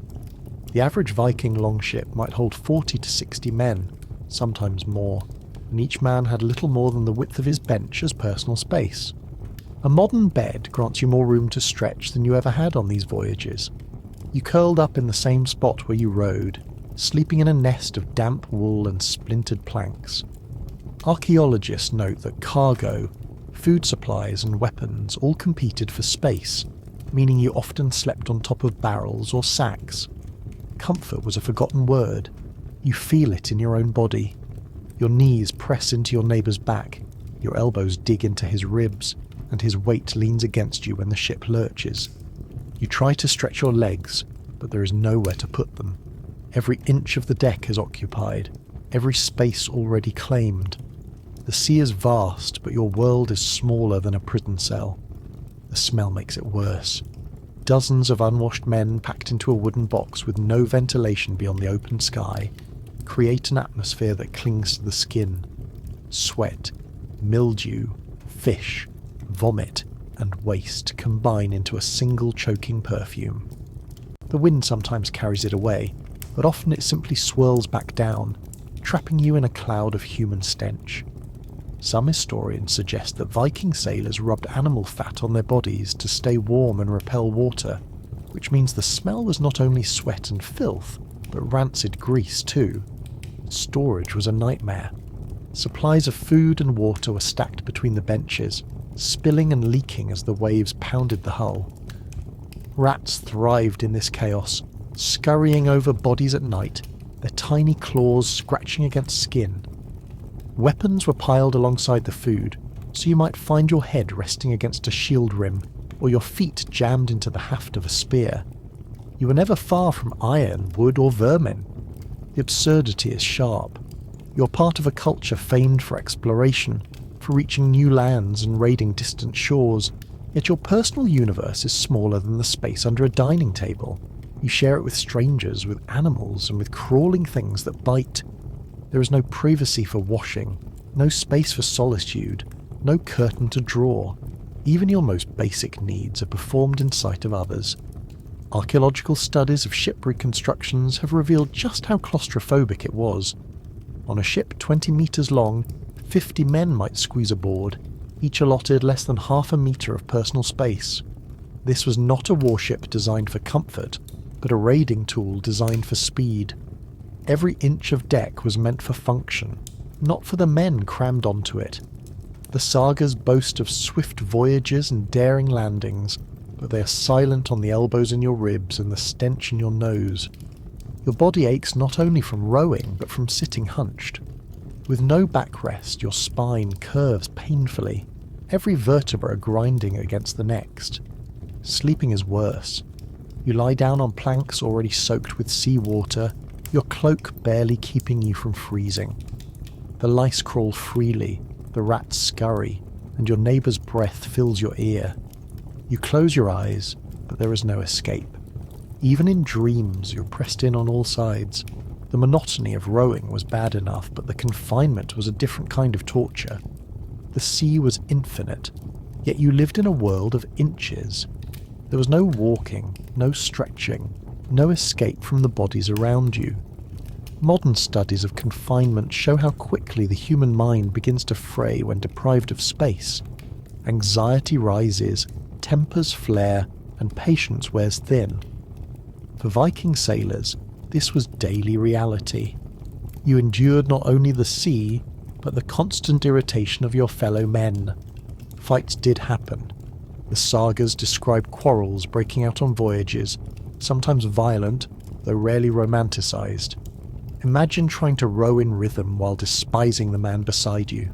The average Viking longship might hold 40 to 60 men, sometimes more, and each man had little more than the width of his bench as personal space. A modern bed grants you more room to stretch than you ever had on these voyages. You curled up in the same spot where you rode, sleeping in a nest of damp wool and splintered planks. Archaeologists note that cargo, food supplies and weapons all competed for space, meaning you often slept on top of barrels or sacks. Comfort was a forgotten word. You feel it in your own body. Your knees press into your neighbour's back, your elbows dig into his ribs, and his weight leans against you when the ship lurches. You try to stretch your legs, but there is nowhere to put them. Every inch of the deck is occupied, every space already claimed. The sea is vast, but your world is smaller than a prison cell. The smell makes it worse. Dozens of unwashed men packed into a wooden box with no ventilation beyond the open sky create an atmosphere that clings to the skin. Sweat, mildew, fish, vomit, and waste combine into a single choking perfume. The wind sometimes carries it away, but often it simply swirls back down, trapping you in a cloud of human stench. Some historians suggest that Viking sailors rubbed animal fat on their bodies to stay warm and repel water, which means the smell was not only sweat and filth, but rancid grease too. Storage was a nightmare. Supplies of food and water were stacked between the benches, spilling and leaking as the waves pounded the hull. Rats thrived in this chaos, scurrying over bodies at night, their tiny claws scratching against skin. Weapons were piled alongside the food, so you might find your head resting against a shield rim, or your feet jammed into the haft of a spear. You were never far from iron, wood, or vermin. The absurdity is sharp. You're part of a culture famed for exploration, for reaching new lands and raiding distant shores, yet your personal universe is smaller than the space under a dining table. You share it with strangers, with animals, and with crawling things that bite. There is no privacy for washing, no space for solitude, no curtain to draw. Even your most basic needs are performed in sight of others. Archaeological studies of ship reconstructions have revealed just how claustrophobic it was. On a ship 20 metres long, 50 men might squeeze aboard, each allotted less than half a metre of personal space. This was not a warship designed for comfort, but a raiding tool designed for speed. Every inch of deck was meant for function, not for the men crammed onto it. The sagas boast of swift voyages and daring landings, but they are silent on the elbows in your ribs and the stench in your nose. Your body aches not only from rowing, but from sitting hunched. With no backrest, your spine curves painfully, every vertebra grinding against the next. Sleeping is worse. You lie down on planks already soaked with seawater, your cloak barely keeping you from freezing. The lice crawl freely, the rats scurry, and your neighbour's breath fills your ear. You close your eyes, but there is no escape. Even in dreams, you're pressed in on all sides. The monotony of rowing was bad enough, but the confinement was a different kind of torture. The sea was infinite, yet you lived in a world of inches. There was no walking, no stretching, no escape from the bodies around you. Modern studies of confinement show how quickly the human mind begins to fray when deprived of space. Anxiety rises, tempers flare, and patience wears thin. For Viking sailors, this was daily reality. You endured not only the sea, but the constant irritation of your fellow men. Fights did happen. The sagas describe quarrels breaking out on voyages, sometimes violent, though rarely romanticized. Imagine trying to row in rhythm while despising the man beside you.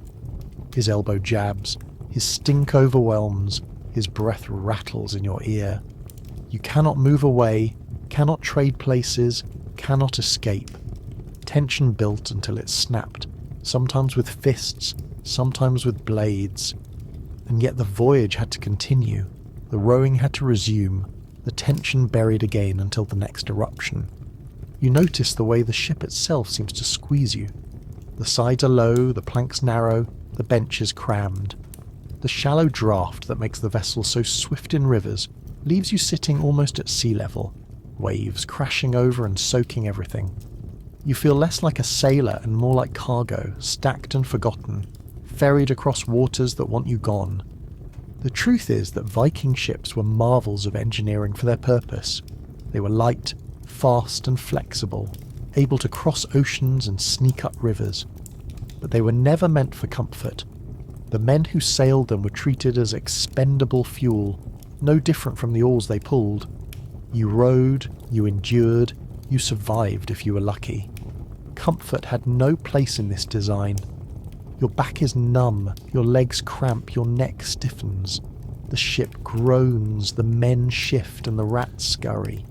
His elbow jabs, his stink overwhelms, his breath rattles in your ear. You cannot move away, cannot trade places, cannot escape. Tension built until it snapped, sometimes with fists, sometimes with blades. And yet the voyage had to continue, the rowing had to resume, the tension buried again until the next eruption. You notice the way the ship itself seems to squeeze you. The sides are low, the planks narrow, the benches crammed. The shallow draft that makes the vessel so swift in rivers leaves you sitting almost at sea level, waves crashing over and soaking everything. You feel less like a sailor and more like cargo, stacked and forgotten, ferried across waters that want you gone. The truth is that Viking ships were marvels of engineering for their purpose. They were light, fast and flexible, able to cross oceans and sneak up rivers. But they were never meant for comfort. The men who sailed them were treated as expendable fuel, no different from the oars they pulled. You rowed, you endured, you survived if you were lucky. Comfort had no place in this design. Your back is numb, your legs cramp, your neck stiffens. The ship groans, the men shift and the rats scurry.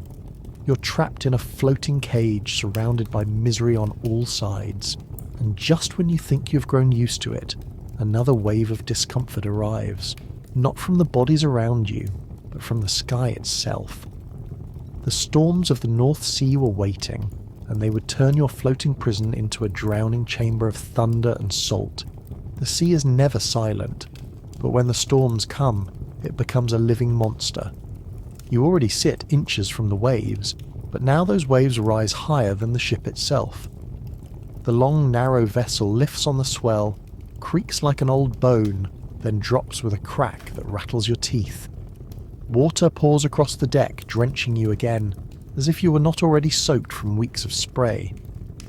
You're trapped in a floating cage surrounded by misery on all sides. And just when you think you've grown used to it, another wave of discomfort arrives. Not from the bodies around you, but from the sky itself. The storms of the North Sea were waiting, and they would turn your floating prison into a drowning chamber of thunder and salt. The sea is never silent, but when the storms come, it becomes a living monster. You already sit inches from the waves, but now those waves rise higher than the ship itself. The long, narrow vessel lifts on the swell, creaks like an old bone, then drops with a crack that rattles your teeth. Water pours across the deck, drenching you again, as if you were not already soaked from weeks of spray.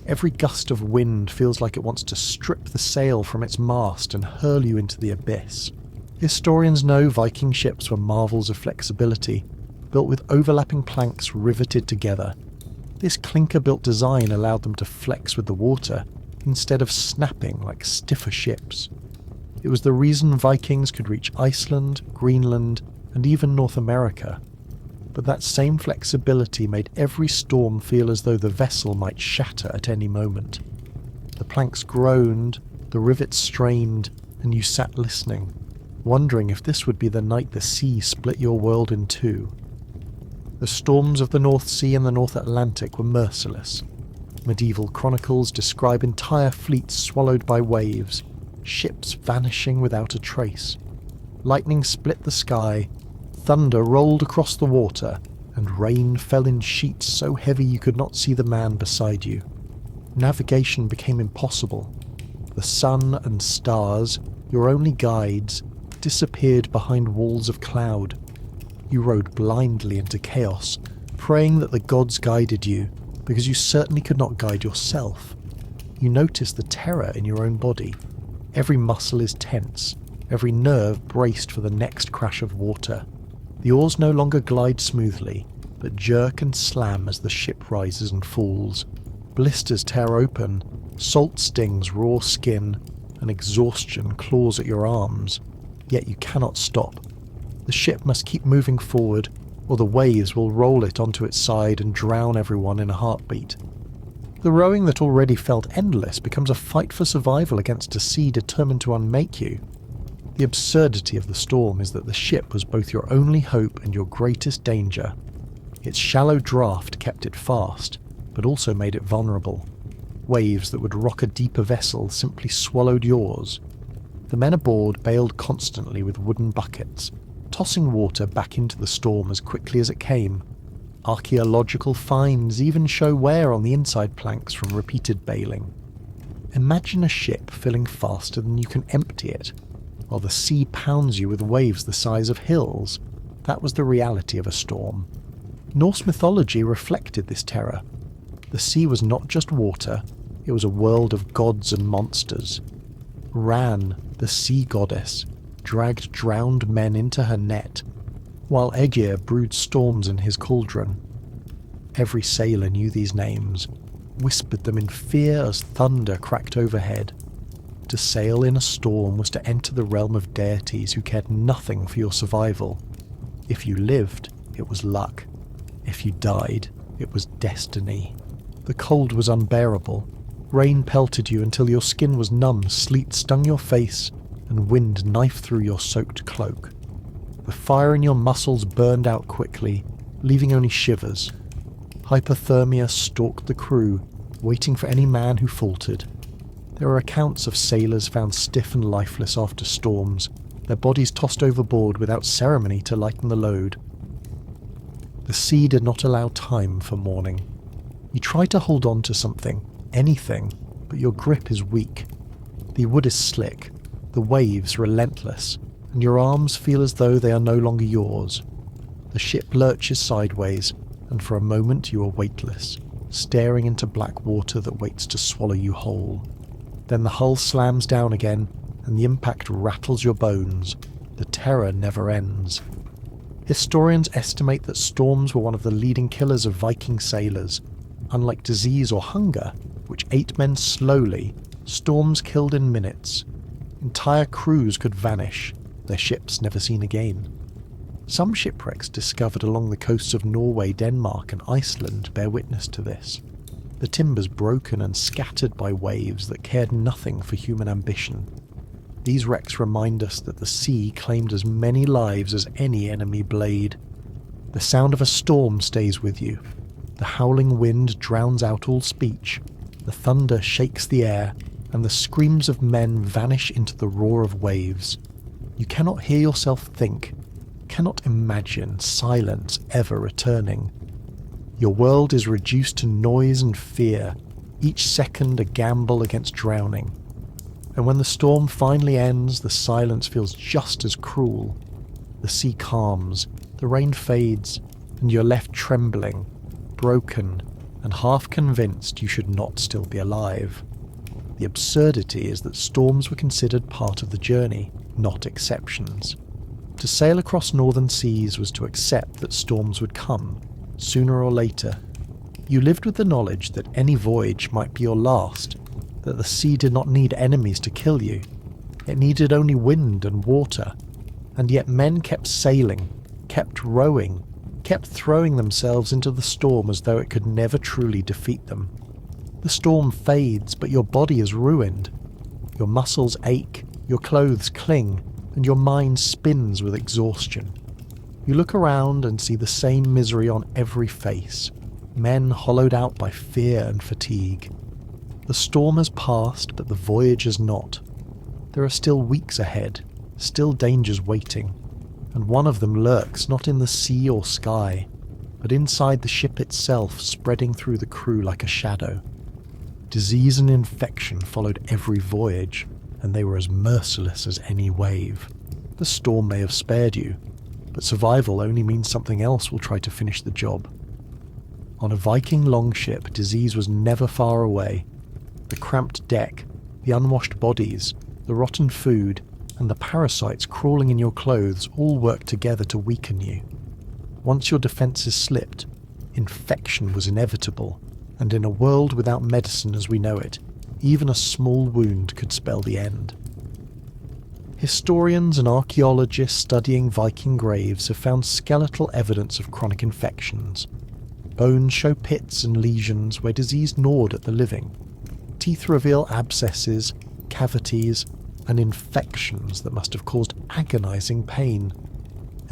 Every gust of wind feels like it wants to strip the sail from its mast and hurl you into the abyss. Historians know Viking ships were marvels of flexibility, built with overlapping planks riveted together. This clinker-built design allowed them to flex with the water, instead of snapping like stiffer ships. It was the reason Vikings could reach Iceland, Greenland, and even North America. But that same flexibility made every storm feel as though the vessel might shatter at any moment. The planks groaned, the rivets strained, and you sat listening, wondering if this would be the night the sea split your world in two. The storms of the North Sea and the North Atlantic were merciless. Medieval chronicles describe entire fleets swallowed by waves, ships vanishing without a trace. Lightning split the sky, thunder rolled across the water, and rain fell in sheets so heavy you could not see the man beside you. Navigation became impossible. The sun and stars, your only guides, disappeared behind walls of cloud. You rode blindly into chaos, praying that the gods guided you, because you certainly could not guide yourself. You notice the terror in your own body. Every muscle is tense, every nerve braced for the next crash of water. The oars no longer glide smoothly, but jerk and slam as the ship rises and falls. Blisters tear open, salt stings raw skin, and exhaustion claws at your arms. Yet you cannot stop. The ship must keep moving forward, or the waves will roll it onto its side and drown everyone in a heartbeat. The rowing that already felt endless becomes a fight for survival against a sea determined to unmake you. The absurdity of the storm is that the ship was both your only hope and your greatest danger. Its shallow draft kept it fast, but also made it vulnerable. Waves that would rock a deeper vessel simply swallowed yours. The men aboard bailed constantly with wooden buckets, tossing water back into the storm as quickly as it came. Archaeological finds even show wear on the inside planks from repeated bailing. Imagine a ship filling faster than you can empty it, while the sea pounds you with waves the size of hills. That was the reality of a storm. Norse mythology reflected this terror. The sea was not just water, it was a world of gods and monsters. Ran, the sea goddess, dragged drowned men into her net, while Aegir brewed storms in his cauldron. Every sailor knew these names, whispered them in fear as thunder cracked overhead. To sail in a storm was to enter the realm of deities who cared nothing for your survival. If you lived, it was luck. If you died, it was destiny. The cold was unbearable. Rain pelted you until your skin was numb, sleet stung your face, and wind knifed through your soaked cloak. The fire in your muscles burned out quickly, leaving only shivers. Hypothermia stalked the crew, waiting for any man who faltered. There are accounts of sailors found stiff and lifeless after storms, their bodies tossed overboard without ceremony to lighten the load. The sea did not allow time for mourning. You try to hold on to something, anything, but your grip is weak. The wood is slick, the waves relentless, and your arms feel as though they are no longer yours. The ship lurches sideways, and for a moment you are weightless, staring into black water that waits to swallow you whole. Then the hull slams down again, and the impact rattles your bones. The terror never ends. Historians estimate that storms were one of the leading killers of Viking sailors. Unlike disease or hunger, which ate men slowly, storms killed in minutes. Entire crews could vanish, their ships never seen again. Some shipwrecks discovered along the coasts of Norway, Denmark and Iceland bear witness to this. The timbers broken and scattered by waves that cared nothing for human ambition. These wrecks remind us that the sea claimed as many lives as any enemy blade. The sound of a storm stays with you. The howling wind drowns out all speech. The thunder shakes the air, and the screams of men vanish into the roar of waves. You cannot hear yourself think, cannot imagine silence ever returning. Your world is reduced to noise and fear, each second a gamble against drowning. And when the storm finally ends, the silence feels just as cruel. The sea calms, the rain fades, and you're left trembling, broken, and half convinced you should not still be alive. The absurdity is that storms were considered part of the journey, not exceptions. To sail across northern seas was to accept that storms would come, sooner or later. You lived with the knowledge that any voyage might be your last, that the sea did not need enemies to kill you. It needed only wind and water. And yet men kept sailing, kept rowing, kept throwing themselves into the storm as though it could never truly defeat them. The storm fades, but your body is ruined. Your muscles ache, your clothes cling, and your mind spins with exhaustion. You look around and see the same misery on every face, men hollowed out by fear and fatigue. The storm has passed, but the voyage has not. There are still weeks ahead, still dangers waiting, and one of them lurks not in the sea or sky, but inside the ship itself, spreading through the crew like a shadow. Disease and infection followed every voyage, and they were as merciless as any wave. The storm may have spared you, but survival only means something else will try to finish the job. On a Viking longship, disease was never far away. The cramped deck, the unwashed bodies, the rotten food, and the parasites crawling in your clothes all worked together to weaken you. Once your defences slipped, infection was inevitable, and in a world without medicine as we know it, even a small wound could spell the end. Historians and archaeologists studying Viking graves have found skeletal evidence of chronic infections. Bones show pits and lesions where disease gnawed at the living. Teeth reveal abscesses, cavities, and infections that must have caused agonizing pain.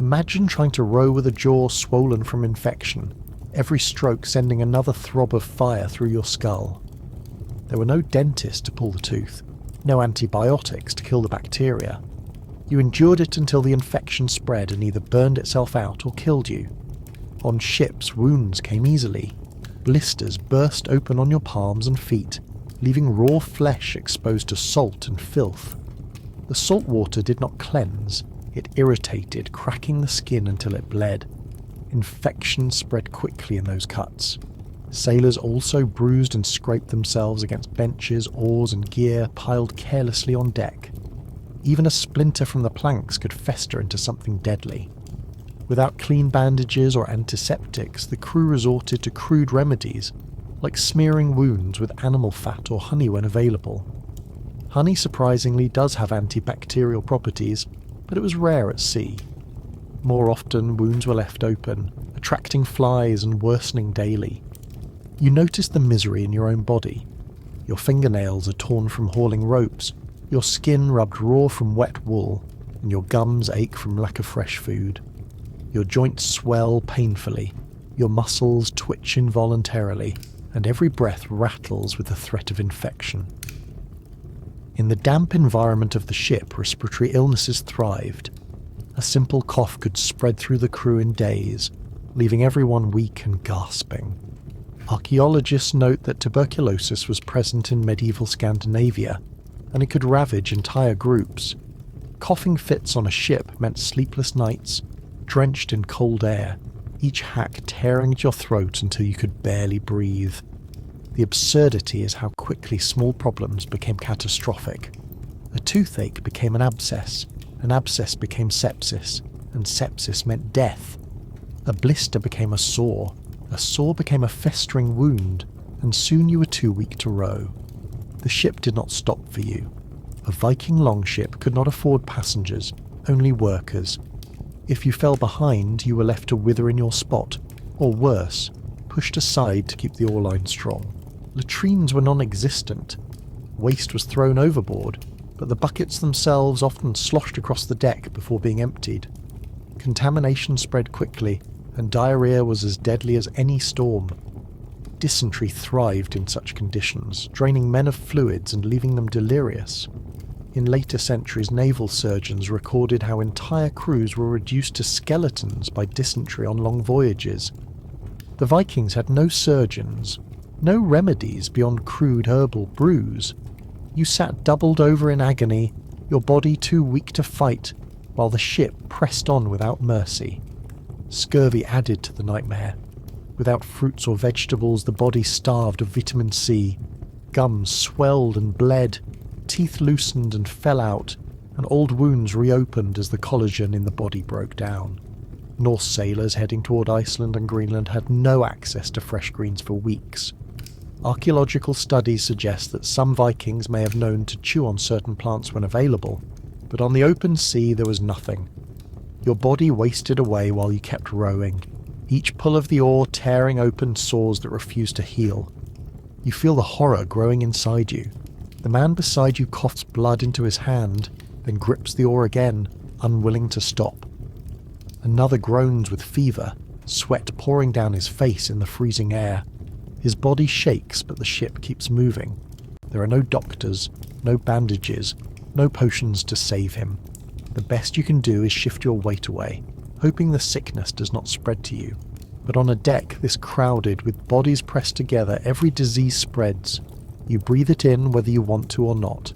Imagine trying to row with a jaw swollen from infection, every stroke sending another throb of fire through your skull. There were no dentists to pull the tooth, no antibiotics to kill the bacteria. You endured it until the infection spread and either burned itself out or killed you. On ships, wounds came easily. Blisters burst open on your palms and feet, leaving raw flesh exposed to salt and filth. The salt water did not cleanse, It irritated, cracking the skin until it bled. Infection spread quickly in those cuts. Sailors also bruised and scraped themselves against benches, oars and gear piled carelessly on deck. Even a splinter from the planks could fester into something deadly. Without clean bandages or antiseptics, the crew resorted to crude remedies, like smearing wounds with animal fat or honey when available. Honey surprisingly does have antibacterial properties, but it was rare at sea. More often, wounds were left open, attracting flies and worsening daily. You notice the misery in your own body. Your fingernails are torn from hauling ropes, your skin rubbed raw from wet wool, and your gums ache from lack of fresh food. Your joints swell painfully, your muscles twitch involuntarily, and every breath rattles with the threat of infection. In the damp environment of the ship, respiratory illnesses thrived. A simple cough could spread through the crew in days, leaving everyone weak and gasping. Archaeologists note that tuberculosis was present in medieval Scandinavia, and it could ravage entire groups. Coughing fits on a ship meant sleepless nights, drenched in cold air, each hack tearing at your throat until you could barely breathe. The absurdity is how quickly small problems became catastrophic. A toothache became an abscess became sepsis, and sepsis meant death. A blister became a sore became a festering wound, and soon you were too weak to row. The ship did not stop for you. A Viking longship could not afford passengers, only workers. If you fell behind, you were left to wither in your spot, or worse, pushed aside to keep the oarline strong. Latrines were non-existent. Waste was thrown overboard, but the buckets themselves often sloshed across the deck before being emptied. Contamination spread quickly, and diarrhea was as deadly as any storm. Dysentery thrived in such conditions, draining men of fluids and leaving them delirious. In later centuries, naval surgeons recorded how entire crews were reduced to skeletons by dysentery on long voyages. The Vikings had no surgeons, no remedies beyond crude herbal brews. You sat doubled over in agony, your body too weak to fight, while the ship pressed on without mercy. Scurvy added to the nightmare. Without fruits or vegetables, the body starved of vitamin C. Gums swelled and bled, teeth loosened and fell out, and old wounds reopened as the collagen in the body broke down. Norse sailors heading toward Iceland and Greenland had no access to fresh greens for weeks. Archaeological studies suggest that some Vikings may have known to chew on certain plants when available, but on the open sea there was nothing. Your body wasted away while you kept rowing, each pull of the oar tearing open sores that refused to heal. You feel the horror growing inside you. The man beside you coughs blood into his hand, then grips the oar again, unwilling to stop. Another groans with fever, sweat pouring down his face in the freezing air. His body shakes, but the ship keeps moving. There are no doctors, no bandages, no potions to save him. The best you can do is shift your weight away, hoping the sickness does not spread to you. But on a deck this crowded, with bodies pressed together, every disease spreads. You breathe it in whether you want to or not.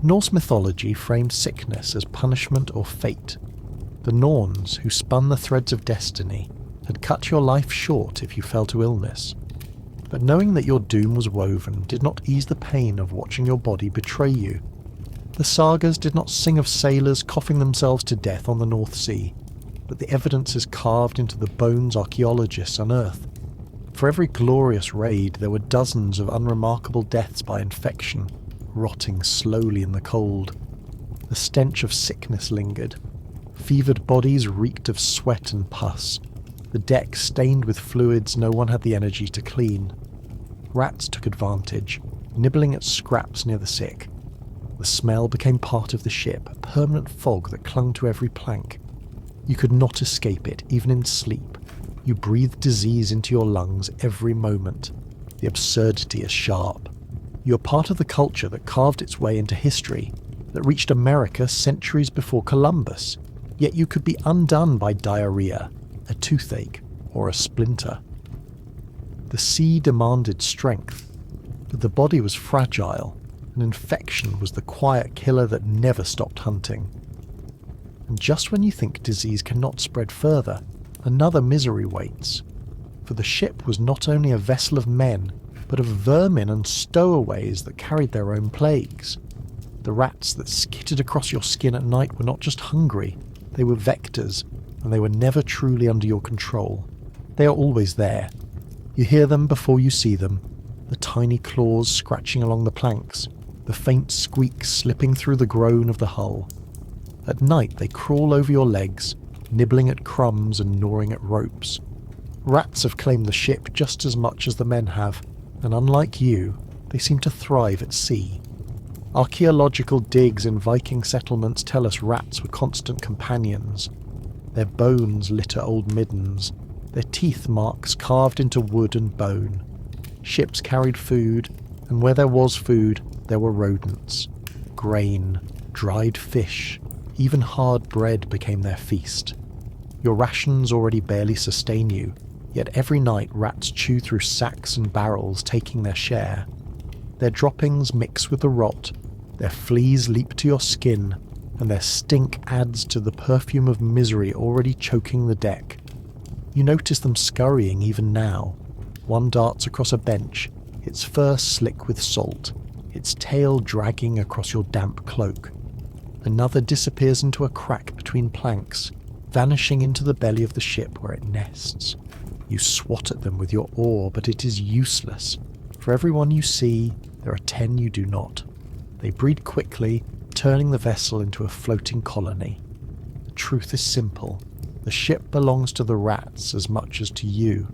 Norse mythology framed sickness as punishment or fate. The Norns, who spun the threads of destiny, had cut your life short if you fell to illness. But knowing that your doom was woven did not ease the pain of watching your body betray you. The sagas did not sing of sailors coughing themselves to death on the North Sea, but the evidence is carved into the bones archaeologists unearth. For every glorious raid, there were dozens of unremarkable deaths by infection, rotting slowly in the cold. The stench of sickness lingered. Fevered bodies reeked of sweat and pus. The deck stained with fluids no one had the energy to clean. Rats took advantage, nibbling at scraps near the sick. The smell became part of the ship, a permanent fog that clung to every plank. You could not escape it, even in sleep. You breathed disease into your lungs every moment. The absurdity is sharp. You are part of the culture that carved its way into history, that reached America centuries before Columbus, yet you could be undone by diarrhea, a toothache, or a splinter. The sea demanded strength, but the body was fragile, and infection was the quiet killer that never stopped hunting. And just when you think disease cannot spread further, another misery waits. For the ship was not only a vessel of men, but of vermin and stowaways that carried their own plagues. The rats that skittered across your skin at night were not just hungry, they were vectors, and they were never truly under your control. They are always there. You hear them before you see them, the tiny claws scratching along the planks, the faint squeak slipping through the groan of the hull. At night they crawl over your legs, nibbling at crumbs and gnawing at ropes. Rats have claimed the ship just as much as the men have, and unlike you, they seem to thrive at sea. Archaeological digs in Viking settlements tell us rats were constant companions. Their bones litter old middens, their teeth marks carved into wood and bone. Ships carried food, and where there was food, there were rodents. Grain, dried fish, even hard bread became their feast. Your rations already barely sustain you, yet every night rats chew through sacks and barrels, taking their share. Their droppings mix with the rot, their fleas leap to your skin, and their stink adds to the perfume of misery already choking the deck. You notice them scurrying even now. One darts across a bench, its fur slick with salt, its tail dragging across your damp cloak. Another disappears into a crack between planks, vanishing into the belly of the ship where it nests. You swat at them with your oar, but it is useless. For every one you see, there are 10 you do not. They breed quickly, turning the vessel into a floating colony. The truth is simple. The ship belongs to the rats as much as to you.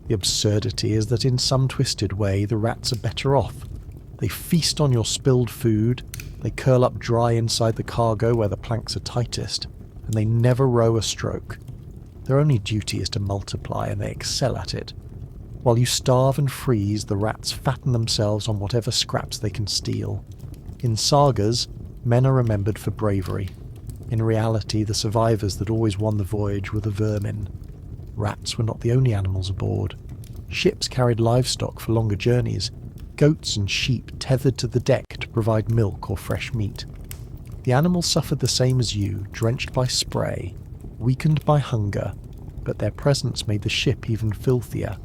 The absurdity is that in some twisted way the rats are better off. They feast on your spilled food, they curl up dry inside the cargo where the planks are tightest, and they never row a stroke. Their only duty is to multiply, and they excel at it. While you starve and freeze, the rats fatten themselves on whatever scraps they can steal. In sagas, men are remembered for bravery. In reality, the survivors that always won the voyage were the vermin. Rats were not the only animals aboard. Ships carried livestock for longer journeys, goats and sheep tethered to the deck to provide milk or fresh meat. The animals suffered the same as you, drenched by spray, weakened by hunger, but their presence made the ship even filthier.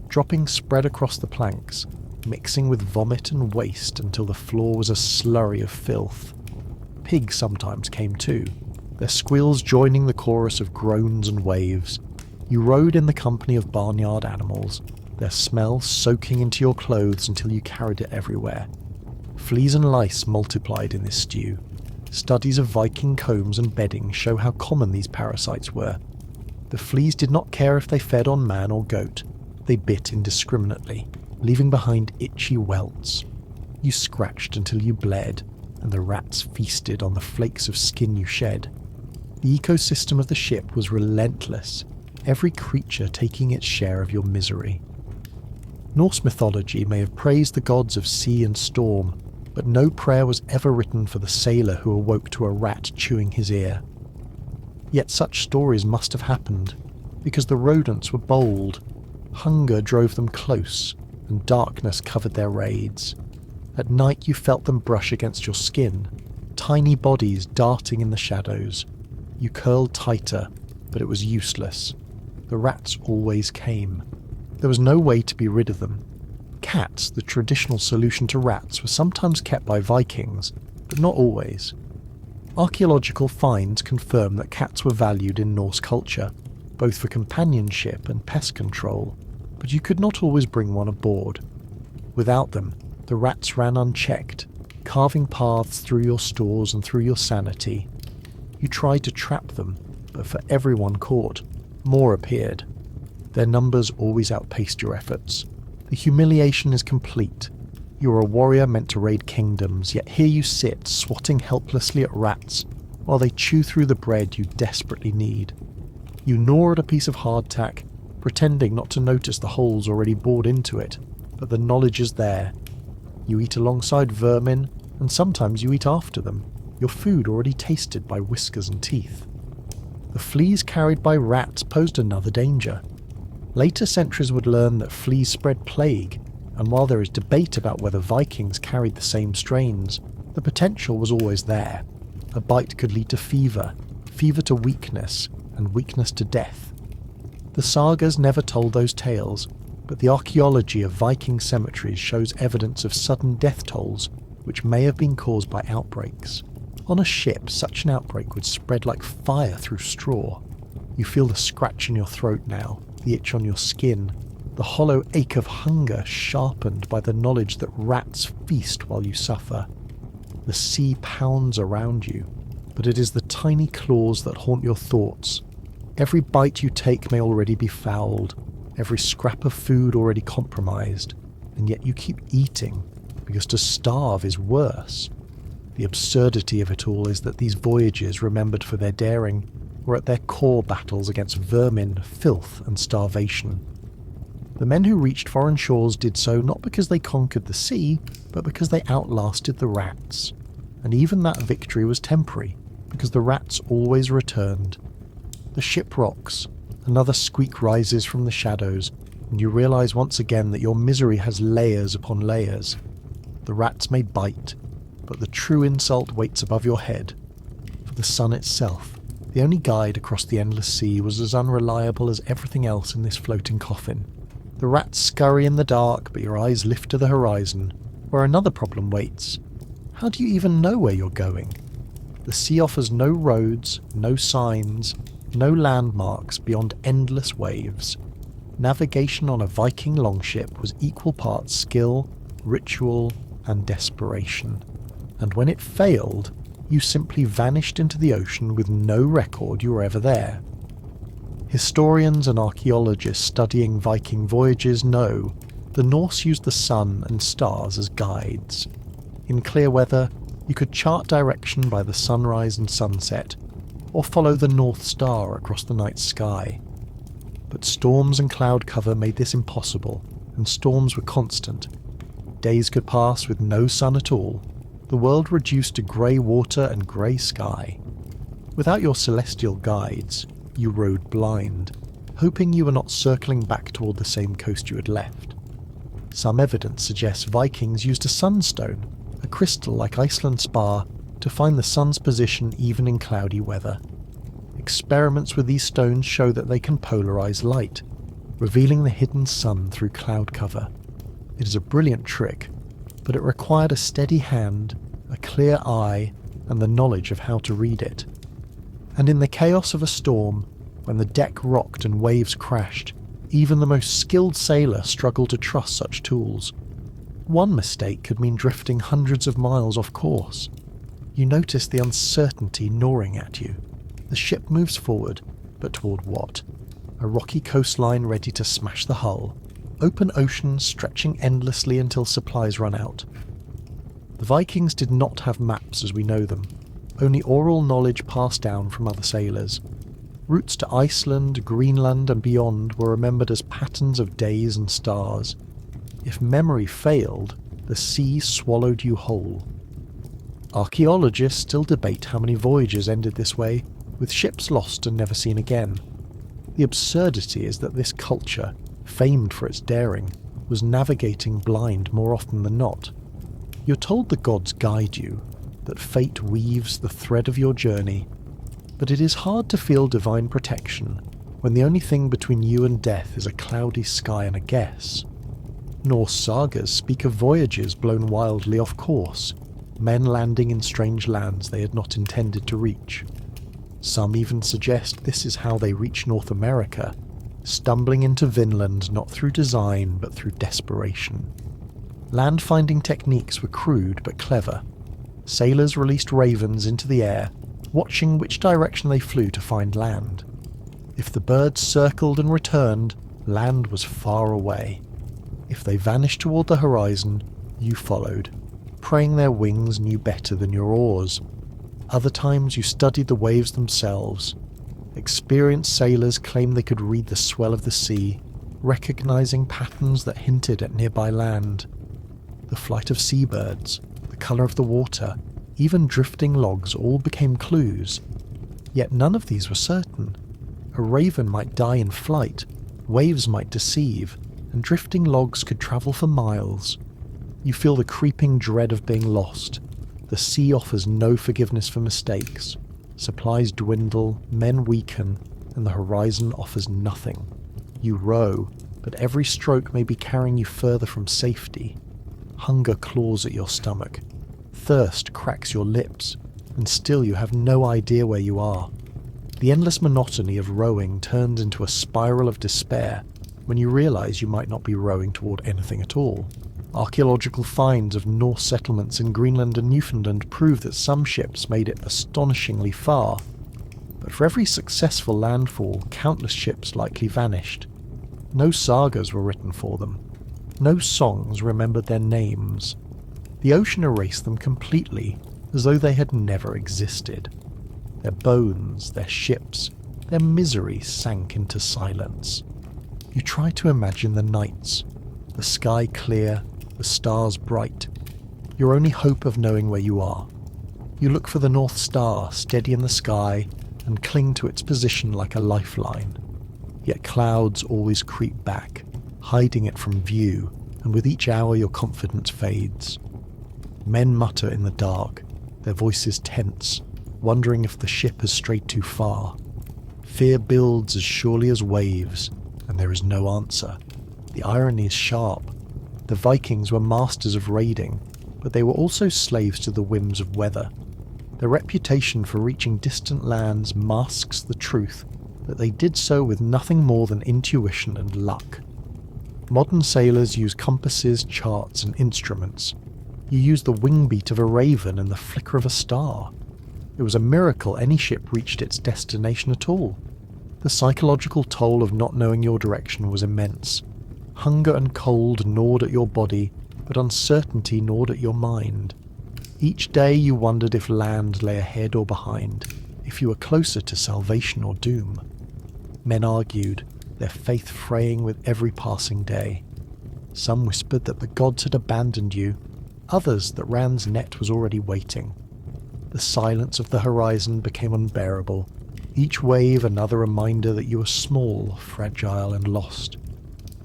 Droppings spread across the planks, mixing with vomit and waste until the floor was a slurry of filth. Pigs sometimes came too, their squeals joining the chorus of groans and waves. You rode in the company of barnyard animals, their smell soaking into your clothes until you carried it everywhere. Fleas and lice multiplied in this stew. Studies of Viking combs and bedding show how common these parasites were. The fleas did not care if they fed on man or goat. They bit indiscriminately, leaving behind itchy welts. You scratched until you bled, and the rats feasted on the flakes of skin you shed. The ecosystem of the ship was relentless, every creature taking its share of your misery. Norse mythology may have praised the gods of sea and storm, but no prayer was ever written for the sailor who awoke to a rat chewing his ear. Yet such stories must have happened, because the rodents were bold. Hunger drove them close, and darkness covered their raids. At night you felt them brush against your skin, tiny bodies darting in the shadows. You curled tighter, but it was useless. The rats always came. There was no way to be rid of them. Cats, the traditional solution to rats, were sometimes kept by Vikings, but not always. Archaeological finds confirm that cats were valued in Norse culture, both for companionship and pest control, but you could not always bring one aboard. Without them, the rats ran unchecked, carving paths through your stores and through your sanity. You tried to trap them, but for every one caught, more appeared. Their numbers always outpaced your efforts. The humiliation is complete. You are a warrior meant to raid kingdoms, yet here you sit, swatting helplessly at rats, while they chew through the bread you desperately need. You gnaw at a piece of hardtack, pretending not to notice the holes already bored into it, but the knowledge is there. You eat alongside vermin, and sometimes you eat after them, your food already tasted by whiskers and teeth. The fleas carried by rats posed another danger. Later centuries would learn that fleas spread plague, and while there is debate about whether Vikings carried the same strains, the potential was always there. A bite could lead to fever, fever to weakness, and weakness to death. The sagas never told those tales, but the archaeology of Viking cemeteries shows evidence of sudden death tolls which may have been caused by outbreaks. On a ship, such an outbreak would spread like fire through straw. You feel the scratch in your throat now, the itch on your skin, the hollow ache of hunger sharpened by the knowledge that rats feast while you suffer. The sea pounds around you, but it is the tiny claws that haunt your thoughts. Every bite you take may already be fouled, every scrap of food already compromised, and yet you keep eating, because to starve is worse. The absurdity of it all is that these voyages, remembered for their daring, were at their core battles against vermin, filth, and starvation. The men who reached foreign shores did so not because they conquered the sea, but because they outlasted the rats. And even that victory was temporary, because the rats always returned. The ship rocks, another squeak rises from the shadows, and you realise once again that your misery has layers upon layers. The rats may bite, but the true insult waits above your head. For the sun itself, the only guide across the endless sea, was as unreliable as everything else in this floating coffin. The rats scurry in the dark, but your eyes lift to the horizon, where another problem waits. How do you even know where you're going? The sea offers no roads, no signs, no landmarks beyond endless waves. Navigation on a Viking longship was equal parts skill, ritual, and desperation. And when it failed, you simply vanished into the ocean with no record you were ever there. Historians and archaeologists studying Viking voyages know the Norse used the sun and stars as guides. In clear weather, you could chart direction by the sunrise and sunset, or follow the North Star across the night sky. But storms and cloud cover made this impossible, and storms were constant. Days could pass with no sun at all, the world reduced to grey water and grey sky. Without your celestial guides, you rode blind, hoping you were not circling back toward the same coast you had left. Some evidence suggests Vikings used a sunstone, a crystal like Iceland's spar, to find the sun's position even in cloudy weather. Experiments with these stones show that they can polarize light, revealing the hidden sun through cloud cover. It is a brilliant trick, but it required a steady hand, a clear eye, and the knowledge of how to read it. And in the chaos of a storm, when the deck rocked and waves crashed, even the most skilled sailor struggled to trust such tools. One mistake could mean drifting hundreds of miles off course. You notice the uncertainty gnawing at you. The ship moves forward, but toward what? A rocky coastline ready to smash the hull. Open oceans stretching endlessly until supplies run out. The Vikings did not have maps as we know them, only oral knowledge passed down from other sailors. Routes to Iceland, Greenland and beyond were remembered as patterns of days and stars. If memory failed, the sea swallowed you whole. Archaeologists still debate how many voyages ended this way, with ships lost and never seen again. The absurdity is that this culture, famed for its daring, was navigating blind more often than not. You're told the gods guide you, that fate weaves the thread of your journey, but it is hard to feel divine protection when the only thing between you and death is a cloudy sky and a guess. Norse sagas speak of voyages blown wildly off course, men landing in strange lands they had not intended to reach. Some even suggest this is how they reach North America, stumbling into Vinland not through design but through desperation. Land-finding techniques were crude but clever. Sailors released ravens into the air, watching which direction they flew to find land. If the birds circled and returned, land was far away. If they vanished toward the horizon, you followed, praying their wings knew better than your oars. Other times you studied the waves themselves. Experienced sailors claimed they could read the swell of the sea, recognizing patterns that hinted at nearby land. The flight of seabirds, the colour of the water, even drifting logs all became clues. Yet none of these were certain. A raven might die in flight, waves might deceive, and drifting logs could travel for miles. You feel the creeping dread of being lost, The sea offers no forgiveness for mistakes. Supplies dwindle, men weaken, and the horizon offers nothing. You row, but every stroke may be carrying you further from safety. Hunger claws at your stomach. Thirst cracks your lips, and still you have no idea where you are. The endless monotony of rowing turns into a spiral of despair when you realise you might not be rowing toward anything at all. Archaeological finds of Norse settlements in Greenland and Newfoundland prove that some ships made it astonishingly far, but for every successful landfall, countless ships likely vanished. No sagas were written for them. No songs remembered their names. The ocean erased them completely, as though they had never existed. Their bones, their ships, their misery sank into silence. You try to imagine the nights, the sky clear, the stars bright, your only hope of knowing where you are. You look for the North Star steady in the sky and cling to its position like a lifeline. Yet clouds always creep back, hiding it from view, and with each hour your confidence fades. Men mutter in the dark, their voices tense, wondering if the ship has strayed too far. Fear builds as surely as waves, and there is no answer. The irony is sharp. The Vikings were masters of raiding, but they were also slaves to the whims of weather. Their reputation for reaching distant lands masks the truth that they did so with nothing more than intuition and luck. Modern sailors use compasses, charts, and instruments. You use the wing beat of a raven and the flicker of a star. It was a miracle any ship reached its destination at all. The psychological toll of not knowing your direction was immense. Hunger and cold gnawed at your body, but uncertainty gnawed at your mind. Each day you wondered if land lay ahead or behind, if you were closer to salvation or doom. Men argued, their faith fraying with every passing day. Some whispered that the gods had abandoned you, others that Rand's net was already waiting. The silence of the horizon became unbearable, each wave another reminder that you were small, fragile, and lost.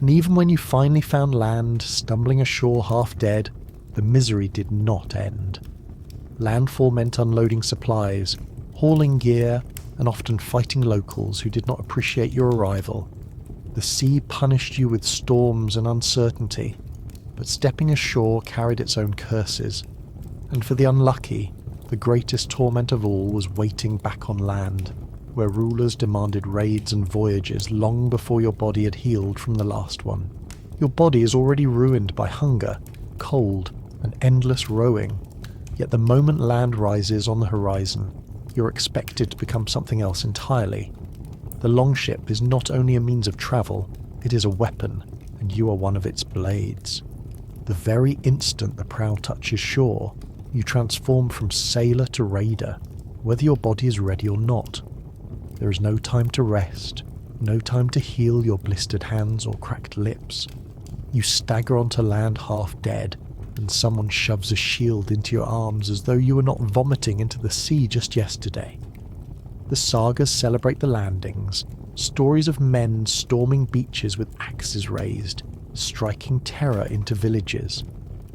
And even when you finally found land, stumbling ashore half dead, the misery did not end. Landfall meant unloading supplies, hauling gear, and often fighting locals who did not appreciate your arrival. The sea punished you with storms and uncertainty, but stepping ashore carried its own curses. And for the unlucky, the greatest torment of all was waiting back on land, where rulers demanded raids and voyages long before your body had healed from the last one. Your body is already ruined by hunger, cold, and endless rowing, yet the moment land rises on the horizon, you're expected to become something else entirely. The longship is not only a means of travel, it is a weapon, and you are one of its blades. The very instant the prow touches shore, you transform from sailor to raider, whether your body is ready or not. There is no time to rest, no time to heal your blistered hands or cracked lips. You stagger onto land half dead, and someone shoves a shield into your arms as though you were not vomiting into the sea just yesterday. The sagas celebrate the landings, stories of men storming beaches with axes raised, striking terror into villages.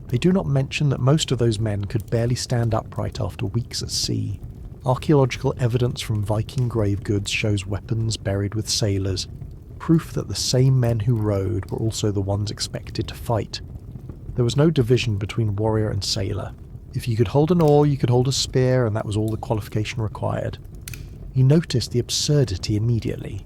They do not mention that most of those men could barely stand upright after weeks at sea. Archaeological evidence from Viking grave goods shows weapons buried with sailors, proof that the same men who rowed were also the ones expected to fight. There was no division between warrior and sailor. If you could hold an oar, you could hold a spear, and that was all the qualification required. You notice the absurdity immediately.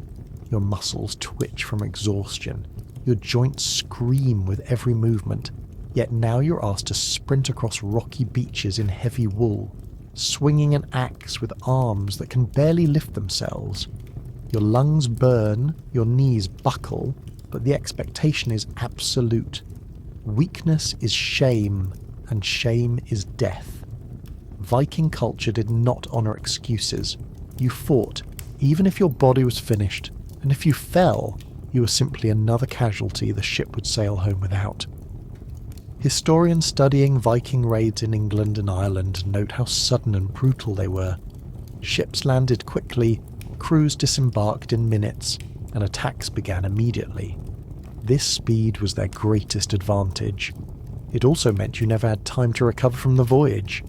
Your muscles twitch from exhaustion. Your joints scream with every movement, yet now you're asked to sprint across rocky beaches in heavy wool, swinging an axe with arms that can barely lift themselves. Your lungs burn, your knees buckle, but the expectation is absolute. Weakness is shame, and shame is death. Viking culture did not honour excuses. You fought, even if your body was finished, and if you fell, you were simply another casualty the ship would sail home without. Historians studying Viking raids in England and Ireland note how sudden and brutal they were. Ships landed quickly, crews disembarked in minutes, and attacks began immediately. This speed was their greatest advantage. It also meant you never had time to recover from the voyage.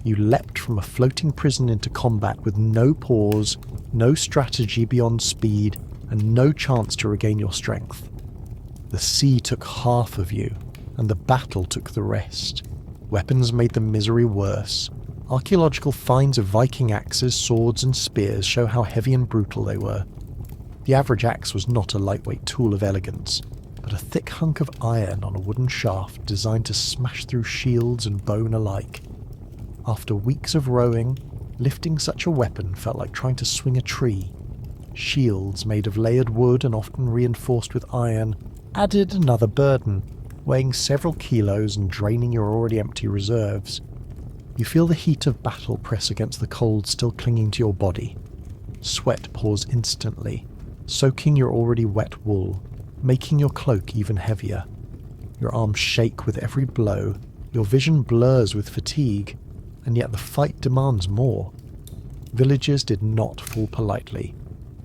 You leapt from a floating prison into combat with no pause, no strategy beyond speed, and no chance to regain your strength. The sea took half of you, and the battle took the rest. Weapons made the misery worse. Archaeological finds of Viking axes, swords, and spears show how heavy and brutal they were. The average axe was not a lightweight tool of elegance, but a thick hunk of iron on a wooden shaft designed to smash through shields and bone alike. After weeks of rowing, lifting such a weapon felt like trying to swing a tree. Shields made of layered wood and often reinforced with iron added another burden, weighing several kilos and draining your already empty reserves. You feel the heat of battle press against the cold still clinging to your body. Sweat pours instantly, soaking your already wet wool, making your cloak even heavier. Your arms shake with every blow, your vision blurs with fatigue, and yet the fight demands more. Villagers did not fall politely.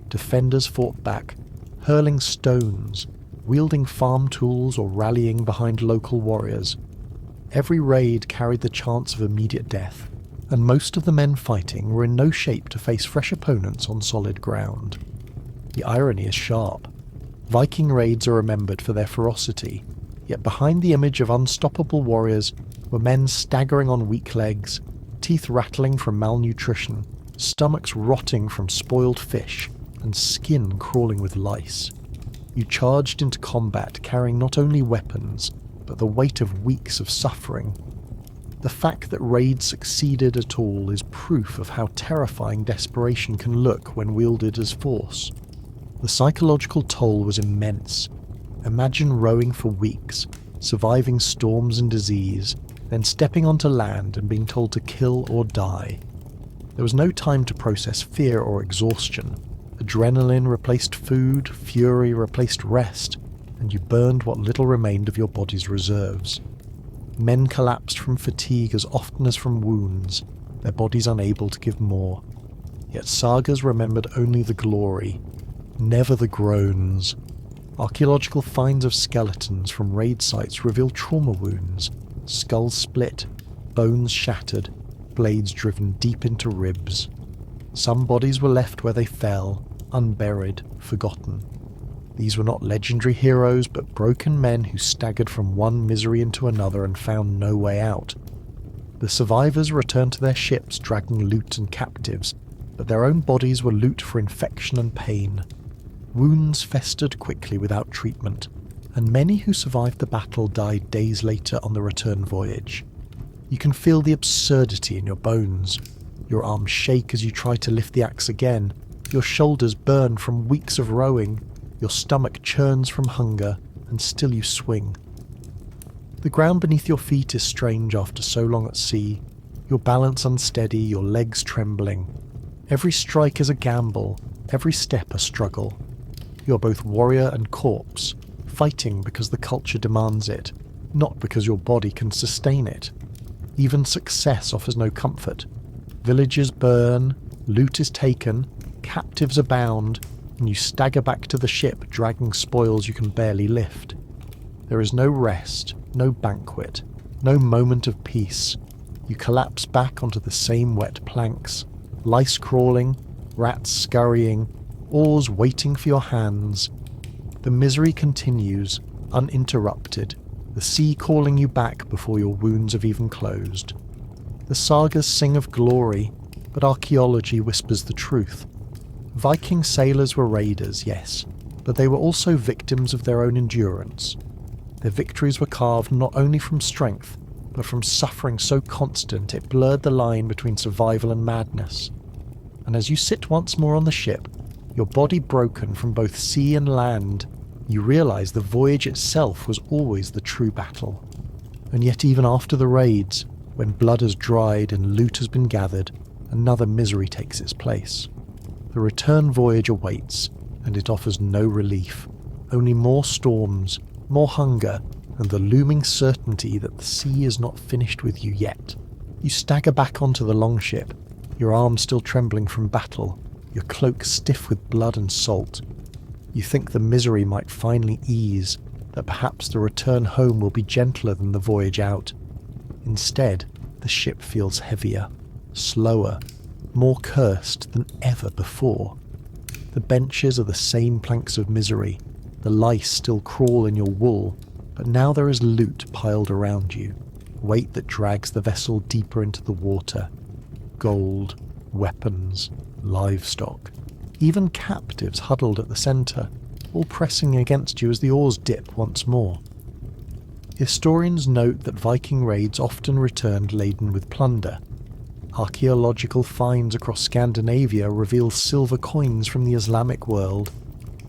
Defenders fought back, hurling stones, wielding farm tools or rallying behind local warriors. Every raid carried the chance of immediate death, and most of the men fighting were in no shape to face fresh opponents on solid ground. The irony is sharp. Viking raids are remembered for their ferocity, yet behind the image of unstoppable warriors were men staggering on weak legs, teeth rattling from malnutrition, stomachs rotting from spoiled fish, and skin crawling with lice. You charged into combat carrying not only weapons, but the weight of weeks of suffering. The fact that raids succeeded at all is proof of how terrifying desperation can look when wielded as force. The psychological toll was immense. Imagine rowing for weeks, surviving storms and disease, then stepping onto land and being told to kill or die. There was no time to process fear or exhaustion. Adrenaline replaced food, fury replaced rest, and you burned what little remained of your body's reserves. Men collapsed from fatigue as often as from wounds, their bodies unable to give more. Yet sagas remembered only the glory, never the groans. Archaeological finds of skeletons from raid sites reveal trauma wounds, skulls split, bones shattered, blades driven deep into ribs. Some bodies were left where they fell, unburied, forgotten. These were not legendary heroes, but broken men who staggered from one misery into another and found no way out. The survivors returned to their ships dragging loot and captives, but their own bodies were loot for infection and pain. Wounds festered quickly without treatment, and many who survived the battle died days later on the return voyage. You can feel the absurdity in your bones. Your arms shake as you try to lift the axe again, your shoulders burn from weeks of rowing, your stomach churns from hunger, and still you swing. The ground beneath your feet is strange after so long at sea, your balance unsteady, your legs trembling. Every strike is a gamble, every step a struggle. You are both warrior and corpse, fighting because the culture demands it, not because your body can sustain it. Even success offers no comfort. Villages burn, loot is taken, captives abound, and you stagger back to the ship dragging spoils you can barely lift. There is no rest, no banquet, no moment of peace. You collapse back onto the same wet planks, lice crawling, rats scurrying, oars waiting for your hands. The misery continues, uninterrupted, the sea calling you back before your wounds have even closed. The sagas sing of glory, but archaeology whispers the truth. Viking sailors were raiders, yes, but they were also victims of their own endurance. Their victories were carved not only from strength, but from suffering so constant it blurred the line between survival and madness. And as you sit once more on the ship, your body broken from both sea and land, you realise the voyage itself was always the true battle. And yet even after the raids, when blood has dried and loot has been gathered, another misery takes its place. The return voyage awaits, and it offers no relief, only more storms, more hunger, and the looming certainty that the sea is not finished with you yet. You stagger back onto the longship, your arms still trembling from battle, your cloak stiff with blood and salt. You think the misery might finally ease, that perhaps the return home will be gentler than the voyage out. Instead, The ship feels heavier, slower, more cursed than ever before. The benches are the same planks of misery, the lice still crawl in your wool, but now there is loot piled around you, weight that drags the vessel deeper into the water. Gold, weapons, livestock, even captives huddled at the centre, all pressing against you as the oars dip once more. Historians note that Viking raids often returned laden with plunder. Archaeological finds across Scandinavia reveal silver coins from the Islamic world,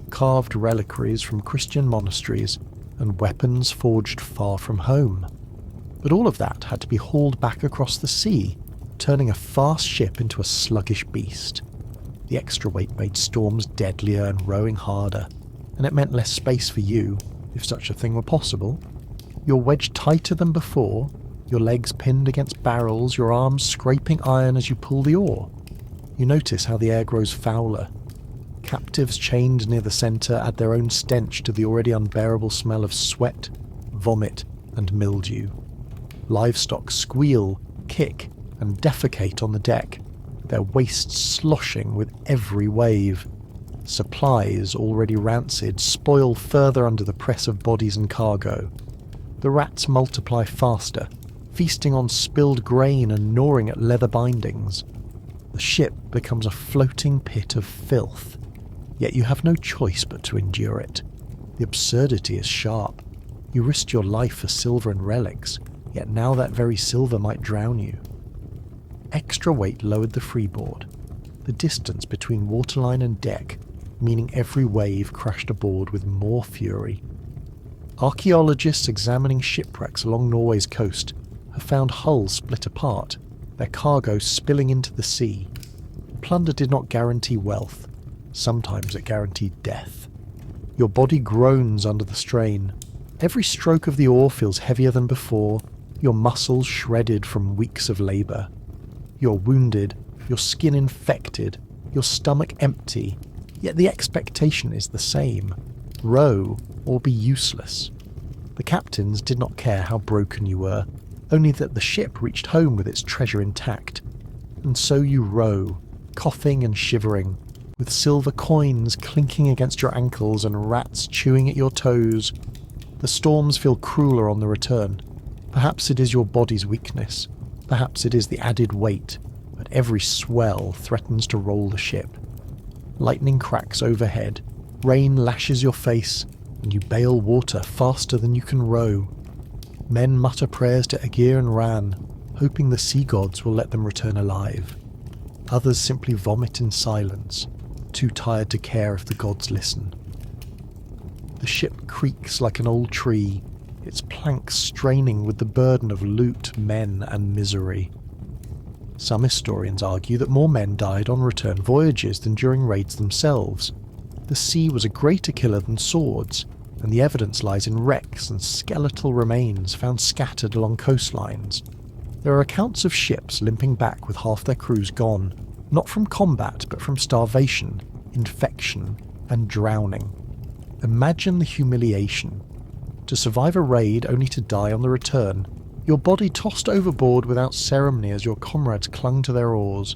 carved reliquaries from Christian monasteries, and weapons forged far from home. But all of that had to be hauled back across the sea, turning a fast ship into a sluggish beast. The extra weight made storms deadlier and rowing harder, and it meant less space for you, if such a thing were possible. You're wedged tighter than before, your legs pinned against barrels, your arms scraping iron as you pull the oar. You notice how the air grows fouler. Captives chained near the centre add their own stench to the already unbearable smell of sweat, vomit, and mildew. Livestock squeal, kick, and defecate on the deck, their wastes sloshing with every wave. Supplies, already rancid, spoil further under the press of bodies and cargo. The rats multiply faster, feasting on spilled grain and gnawing at leather bindings. The ship becomes a floating pit of filth, yet you have no choice but to endure it. The absurdity is sharp. You risked your life for silver and relics, yet now that very silver might drown you. Extra weight lowered the freeboard, the distance between waterline and deck, meaning every wave crashed aboard with more fury. Archaeologists examining shipwrecks along Norway's coast have found hulls split apart, their cargo spilling into the sea. Plunder did not guarantee wealth. Sometimes it guaranteed death. Your body groans under the strain. Every stroke of the oar feels heavier than before, your muscles shredded from weeks of labour. You're wounded, your skin infected, your stomach empty, yet the expectation is the same. Row or be useless. The captains did not care how broken you were, only that the ship reached home with its treasure intact. And so you row, coughing and shivering, with silver coins clinking against your ankles and rats chewing at your toes. The storms feel crueler on the return. Perhaps it is your body's weakness. Perhaps it is the added weight, but every swell threatens to roll the ship. Lightning cracks overhead, rain lashes your face, and you bail water faster than you can row. Men mutter prayers to Aegir and Ran, hoping the sea gods will let them return alive. Others simply vomit in silence, too tired to care if the gods listen. The ship creaks like an old tree, its planks straining with the burden of loot, men, and misery. Some historians argue that more men died on return voyages than during raids themselves. The sea was a greater killer than swords, and the evidence lies in wrecks and skeletal remains found scattered along coastlines. There are accounts of ships limping back with half their crews gone, not from combat but from starvation, infection, and drowning. Imagine the humiliation. To survive a raid only to die on the return, your body tossed overboard without ceremony as your comrades clung to their oars.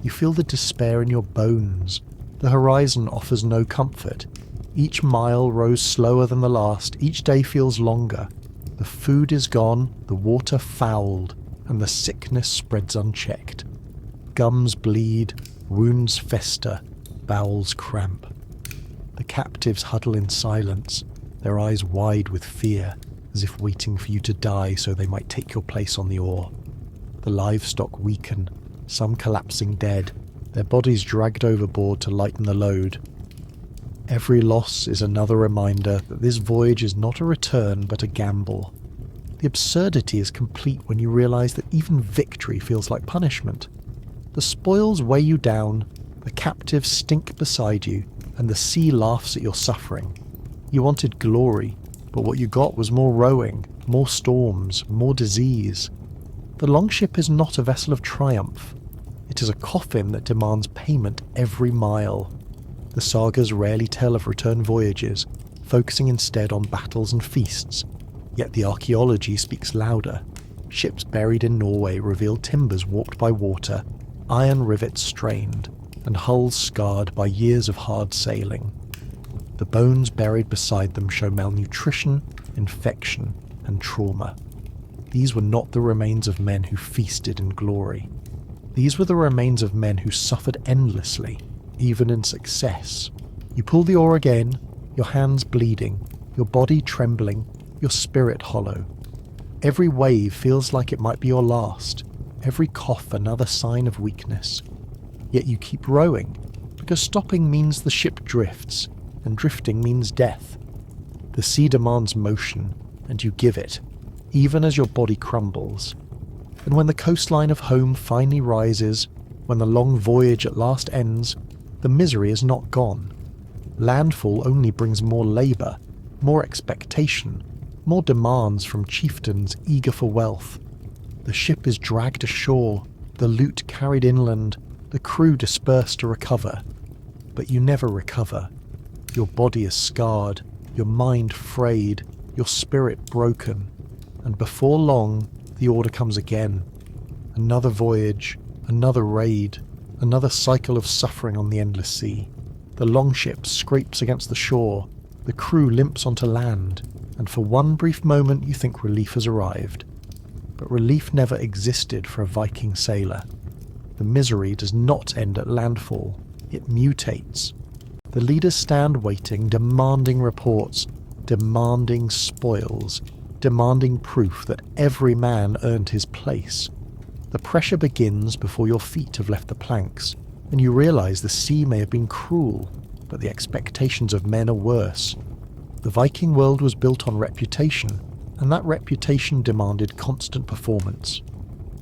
You feel the despair in your bones. The horizon offers no comfort. Each mile rows slower than the last, each day feels longer. The food is gone, the water fouled, and the sickness spreads unchecked. Gums bleed, wounds fester, bowels cramp. The captives huddle in silence, their eyes wide with fear, as if waiting for you to die so they might take your place on the oar. The livestock weaken, some collapsing dead, their bodies dragged overboard to lighten the load. Every loss is another reminder that this voyage is not a return but a gamble. The absurdity is complete when you realise that even victory feels like punishment. The spoils weigh you down, the captives stink beside you, and the sea laughs at your suffering. You wanted glory, but what you got was more rowing, more storms, more disease. The longship is not a vessel of triumph. It is a coffin that demands payment every mile. The sagas rarely tell of return voyages, focusing instead on battles and feasts, yet the archaeology speaks louder. ships buried in Norway reveal timbers warped by water, iron rivets strained, and hulls scarred by years of hard sailing. The bones buried beside them show malnutrition, infection, and trauma. These were not the remains of men who feasted in glory. These were the remains of men who suffered endlessly, even in success. You pull the oar again, your hands bleeding, your body trembling, your spirit hollow. Every wave feels like it might be your last, every cough another sign of weakness. Yet you keep rowing, because stopping means the ship drifts, and drifting means death. The sea demands motion, and you give it, even as your body crumbles. And when the coastline of home finally rises, when the long voyage at last ends, the misery is not gone. Landfall only brings more labour, more expectation, more demands from chieftains eager for wealth. The ship is dragged ashore, the loot carried inland, the crew dispersed to recover. But you never recover. Your body is scarred, your mind frayed, your spirit broken, and before long the order comes again. Another voyage, another raid, another cycle of suffering on the endless sea. The longship scrapes against the shore, the crew limps onto land, and for one brief moment you think relief has arrived. But relief never existed for a Viking sailor. The misery does not end at landfall, it mutates. The leaders stand waiting, demanding reports, demanding spoils, demanding proof that every man earned his place. The pressure begins before your feet have left the planks, and you realise the sea may have been cruel, but the expectations of men are worse. The Viking world was built on reputation, and that reputation demanded constant performance.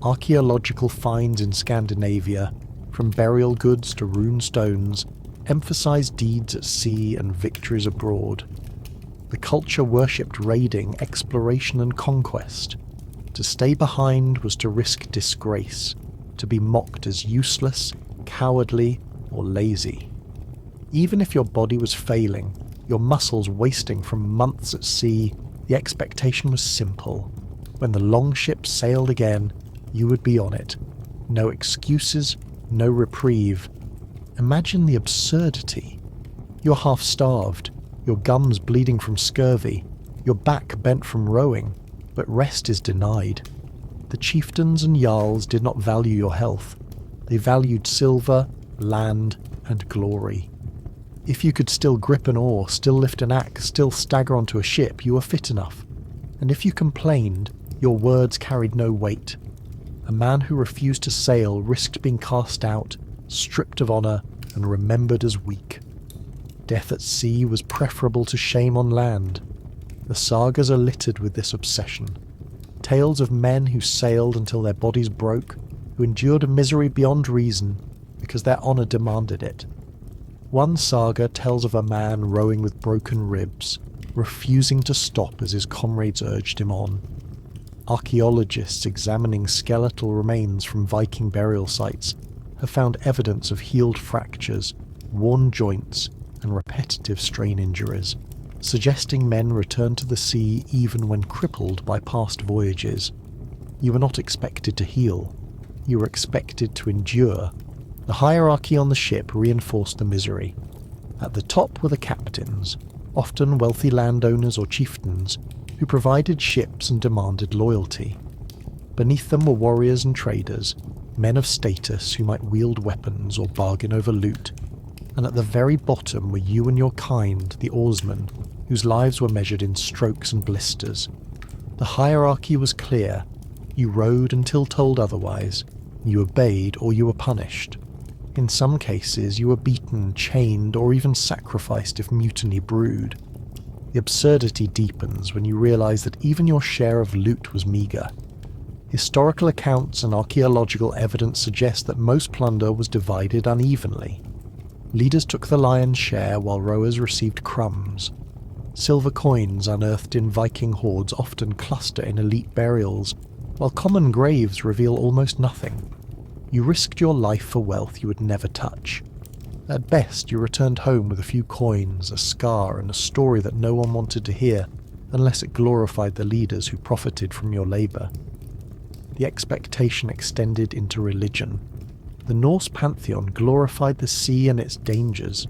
Archaeological finds in Scandinavia, from burial goods to rune stones, emphasised deeds at sea and victories abroad. The culture worshipped raiding, exploration and conquest. To stay behind was to risk disgrace, to be mocked as useless, cowardly, or lazy. Even if your body was failing, your muscles wasting from months at sea, the expectation was simple. When the longship sailed again, you would be on it. No excuses, no reprieve. Imagine the absurdity. You're half-starved, your gums bleeding from scurvy, your back bent from rowing, but rest is denied. The chieftains and jarls did not value your health. They valued silver, land, and glory. If you could still grip an oar, still lift an axe, still stagger onto a ship, you were fit enough. And if you complained, your words carried no weight. A man who refused to sail risked being cast out, stripped of honour, and remembered as weak. Death at sea was preferable to shame on land. The sagas are littered with this obsession. Tales of men who sailed until their bodies broke, who endured a misery beyond reason because their honour demanded it. One saga tells of a man rowing with broken ribs, refusing to stop as his comrades urged him on. Archaeologists examining skeletal remains from Viking burial sites have found evidence of healed fractures, worn joints, and repetitive strain injuries, suggesting men returned to the sea even when crippled by past voyages. You were not expected to heal. You were expected to endure. The hierarchy on the ship reinforced the misery. At the top were the captains, often wealthy landowners or chieftains, who provided ships and demanded loyalty. Beneath them were warriors and traders, men of status who might wield weapons or bargain over loot. And at the very bottom were you and your kind, the oarsmen, whose lives were measured in strokes and blisters. The hierarchy was clear. You rowed until told otherwise. You obeyed or you were punished. In some cases you were beaten, chained, or even sacrificed if mutiny brewed. The absurdity deepens when you realise that even your share of loot was meagre. Historical accounts and archaeological evidence suggest that most plunder was divided unevenly. Leaders took the lion's share while rowers received crumbs. Silver coins unearthed in Viking hoards often cluster in elite burials, while common graves reveal almost nothing. You risked your life for wealth you would never touch. At best, you returned home with a few coins, a scar, and a story that no one wanted to hear, unless it glorified the leaders who profited from your labour. the expectation extended into religion. The Norse pantheon glorified the sea and its dangers.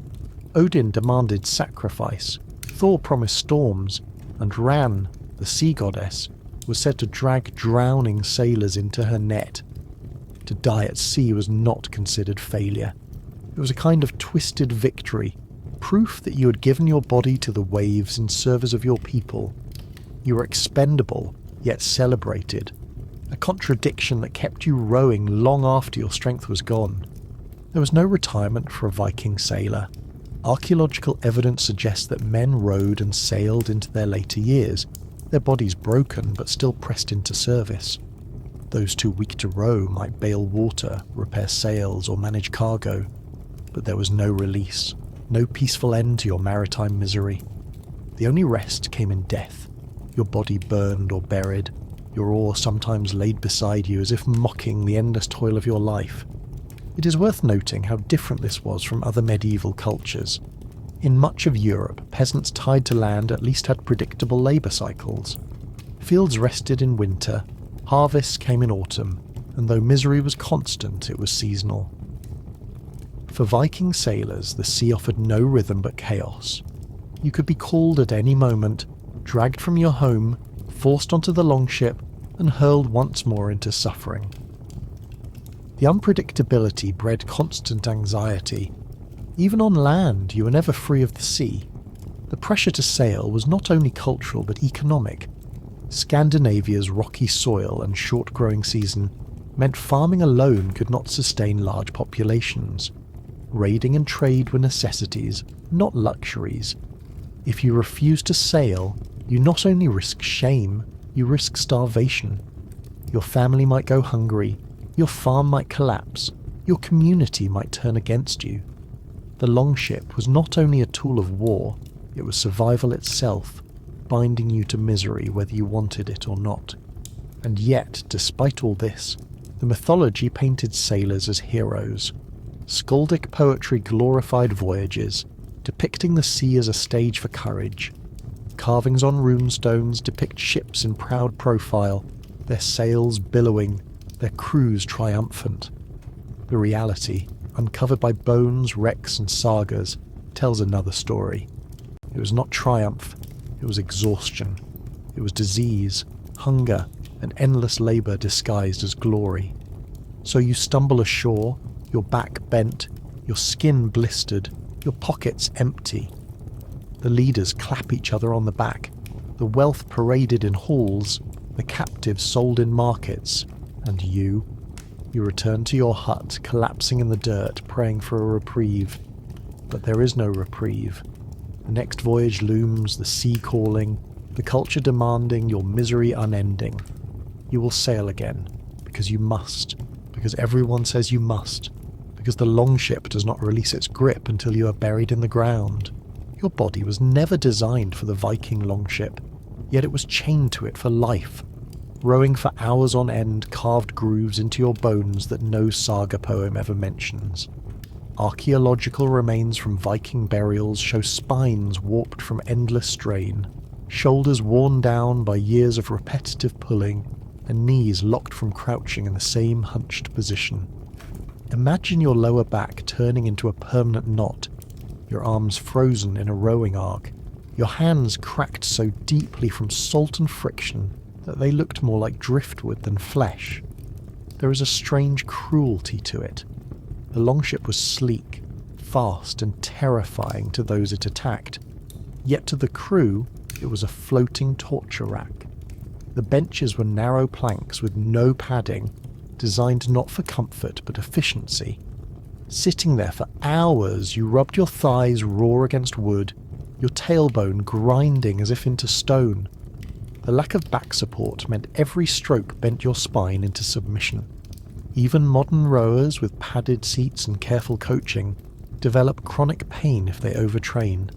Odin demanded sacrifice, Thor promised storms, and Ran, the sea goddess, was said to drag drowning sailors into her net. To die at sea was not considered failure. It was a kind of twisted victory, proof that you had given your body to the waves in service of your people. You were expendable, yet celebrated, a contradiction that kept you rowing long after your strength was gone. There was no retirement for a Viking sailor. Archaeological evidence suggests that men rowed and sailed into their later years, their bodies broken but still pressed into service. Those too weak to row might bail water, repair sails, or manage cargo, but there was no release, no peaceful end to your maritime misery. The only rest came in death, your body burned or buried, your oar sometimes laid beside you as if mocking the endless toil of your life. It is worth noting how different this was from other medieval cultures. In much of Europe, peasants tied to land at least had predictable labour cycles. Fields rested in winter, harvests came in autumn, and though misery was constant, it was seasonal. For Viking sailors, the sea offered no rhythm but chaos. You could be called at any moment, dragged from your home, forced onto the longship, and hurled once more into suffering. The unpredictability bred constant anxiety. Even on land, you were never free of the sea. The pressure to sail was not only cultural but economic. Scandinavia's rocky soil and short growing season meant farming alone could not sustain large populations. Raiding and trade were necessities, not luxuries. If you refused to sail, you not only risk shame, you risk starvation. Your family might go hungry, your farm might collapse, your community might turn against you. The longship was not only a tool of war, it was survival itself, binding you to misery whether you wanted it or not. And yet, despite all this, the mythology painted sailors as heroes. Skaldic poetry glorified voyages, depicting the sea as a stage for courage. Carvings on runestones depict ships in proud profile, their sails billowing, their crews triumphant. The reality, uncovered by bones, wrecks and sagas, tells another story. It was not triumph, it was exhaustion. It was disease, hunger, and endless labour disguised as glory. So you stumble ashore, your back bent, your skin blistered, your pockets empty. The leaders clap each other on the back, the wealth paraded in halls, the captives sold in markets, and you return to your hut, collapsing in the dirt, praying for a reprieve. But there is no reprieve. The next voyage looms, the sea calling, the culture demanding, your misery unending. You will sail again, because you must, because everyone says you must, because the longship does not release its grip until you are buried in the ground. Your body was never designed for the Viking longship, yet it was chained to it for life. Rowing for hours on end carved grooves into your bones that no saga poem ever mentions. Archaeological remains from Viking burials show spines warped from endless strain, shoulders worn down by years of repetitive pulling, and knees locked from crouching in the same hunched position. Imagine your lower back turning into a permanent knot, your arms frozen in a rowing arc, your hands cracked so deeply from salt and friction that they looked more like driftwood than flesh. There is a strange cruelty to it. The longship was sleek, fast and terrifying to those it attacked, yet to the crew it was a floating torture rack. The benches were narrow planks with no padding, designed not for comfort but efficiency. Sitting there for hours, you rubbed your thighs raw against wood, your tailbone grinding as if into stone. The lack of back support meant every stroke bent your spine into submission. Even modern rowers with padded seats and careful coaching develop chronic pain if they overtrain.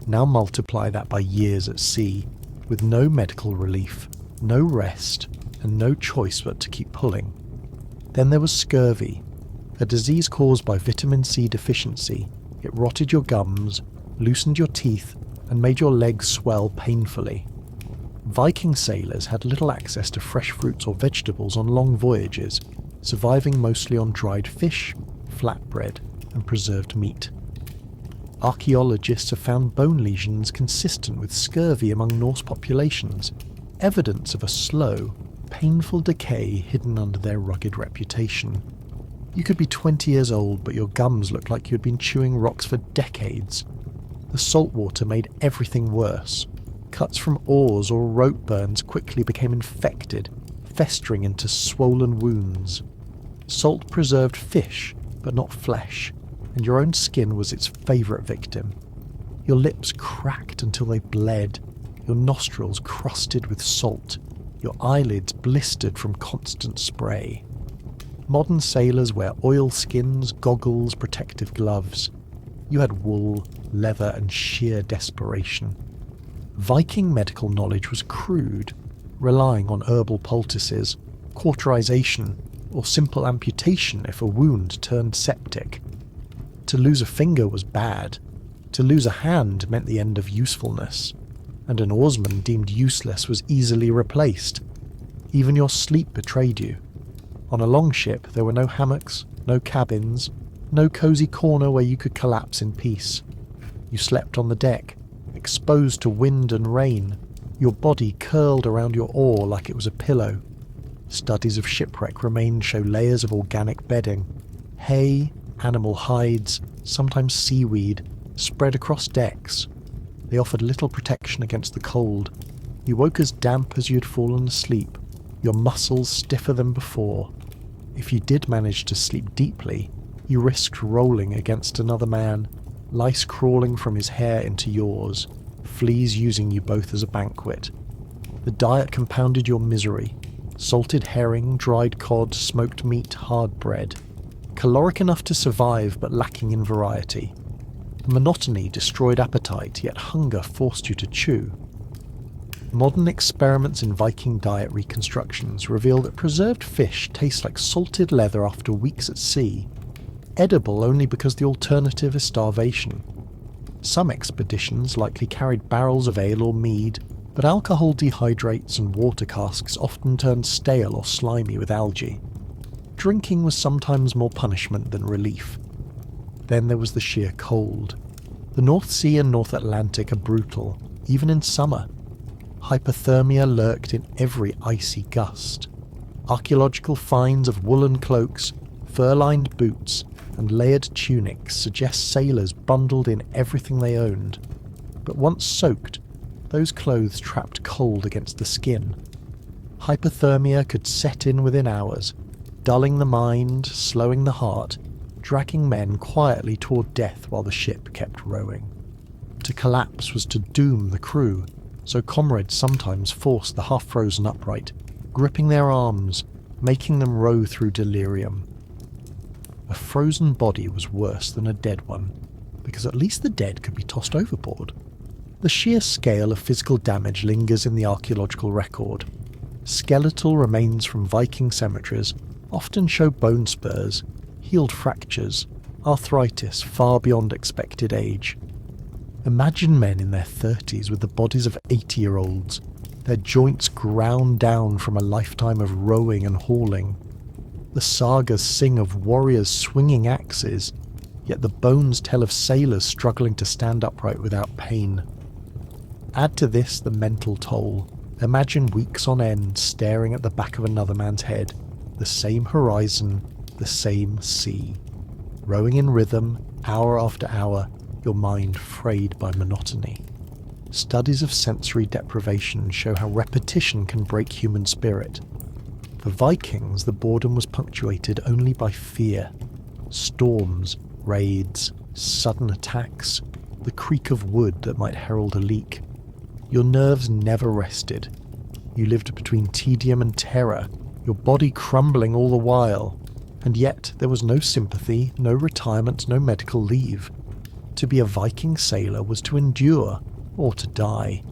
Now multiply that by years at sea, with no medical relief, no rest, and no choice but to keep pulling. Then there was scurvy, a disease caused by vitamin C deficiency. It rotted your gums, loosened your teeth, and made your legs swell painfully. Viking sailors had little access to fresh fruits or vegetables on long voyages, surviving mostly on dried fish, flatbread, and preserved meat. Archaeologists have found bone lesions consistent with scurvy among Norse populations, evidence of a slow, painful decay hidden under their rugged reputation. You could be 20 years old, but your gums looked like you had been chewing rocks for decades. The salt water made everything worse. Cuts from oars or rope burns quickly became infected, festering into swollen wounds. Salt preserved fish, but not flesh, and your own skin was its favourite victim. Your lips cracked until they bled, your nostrils crusted with salt, your eyelids blistered from constant spray. Modern sailors wear oilskins, goggles, protective gloves. You had wool, leather, and sheer desperation. Viking medical knowledge was crude, relying on herbal poultices, cauterization, or simple amputation if a wound turned septic. To lose a finger was bad. To lose a hand meant the end of usefulness, and an oarsman deemed useless was easily replaced. Even your sleep betrayed you. On a longship there were no hammocks, no cabins, no cosy corner where you could collapse in peace. You slept on the deck, exposed to wind and rain, your body curled around your oar like it was a pillow. Studies of shipwreck remains show layers of organic bedding, hay, animal hides, sometimes seaweed, spread across decks. They offered little protection against the cold. You woke as damp as you had fallen asleep, your muscles stiffer than before. If you did manage to sleep deeply, you risked rolling against another man, lice crawling from his hair into yours, fleas using you both as a banquet. The diet compounded your misery. Salted herring, dried cod, smoked meat, hard bread. Caloric enough to survive but lacking in variety. The monotony destroyed appetite, yet hunger forced you to chew. Modern experiments in Viking diet reconstructions reveal that preserved fish taste like salted leather after weeks at sea, edible only because the alternative is starvation. Some expeditions likely carried barrels of ale or mead, but alcohol dehydrates and water casks often turned stale or slimy with algae. Drinking was sometimes more punishment than relief. Then there was the sheer cold. The North Sea and North Atlantic are brutal, even in summer. Hypothermia lurked in every icy gust. Archaeological finds of woolen cloaks, fur-lined boots, and layered tunics suggest sailors bundled in everything they owned. But once soaked, those clothes trapped cold against the skin. Hypothermia could set in within hours, dulling the mind, slowing the heart, dragging men quietly toward death while the ship kept rowing. To collapse was to doom the crew, so comrades sometimes forced the half-frozen upright, gripping their arms, making them row through delirium. A frozen body was worse than a dead one, because at least the dead could be tossed overboard. The sheer scale of physical damage lingers in the archaeological record. Skeletal remains from Viking cemeteries often show bone spurs, healed fractures, arthritis far beyond expected age. Imagine men in their 30s with the bodies of 80-year-olds, their joints ground down from a lifetime of rowing and hauling. The sagas sing of warriors swinging axes, yet the bones tell of sailors struggling to stand upright without pain. Add to this the mental toll. Imagine weeks on end staring at the back of another man's head, the same horizon, the same sea. Rowing in rhythm, hour after hour, your mind frayed by monotony. Studies of sensory deprivation show how repetition can break human spirit. For Vikings, the boredom was punctuated only by fear. Storms, raids, sudden attacks, the creak of wood that might herald a leak. Your nerves never rested. You lived between tedium and terror, your body crumbling all the while. And yet there was no sympathy, no retirement, no medical leave. To be a Viking sailor was to endure, or to die.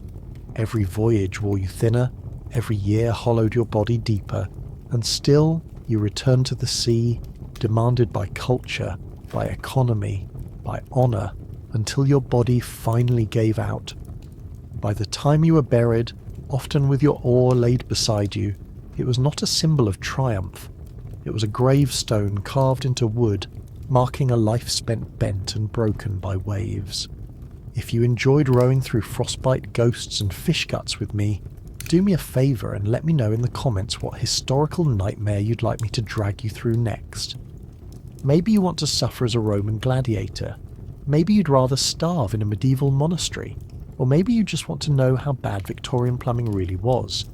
Every voyage wore you thinner, every year hollowed your body deeper, and still you returned to the sea, demanded by culture, by economy, by honour, until your body finally gave out. By the time you were buried, often with your oar laid beside you, it was not a symbol of triumph. It was a gravestone carved into wood, marking a life spent bent and broken by waves. If you enjoyed rowing through frostbite, ghosts and fish guts with me, do me a favour and let me know in the comments what historical nightmare you'd like me to drag you through next. Maybe you want to suffer as a Roman gladiator. Maybe you'd rather starve in a medieval monastery. Or maybe you just want to know how bad Victorian plumbing really was.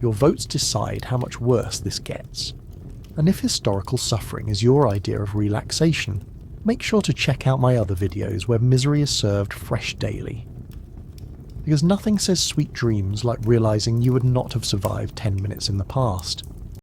Your votes decide how much worse this gets. And if historical suffering is your idea of relaxation, make sure to check out my other videos where misery is served fresh daily. Because nothing says sweet dreams like realising you would not have survived 10 minutes in the past.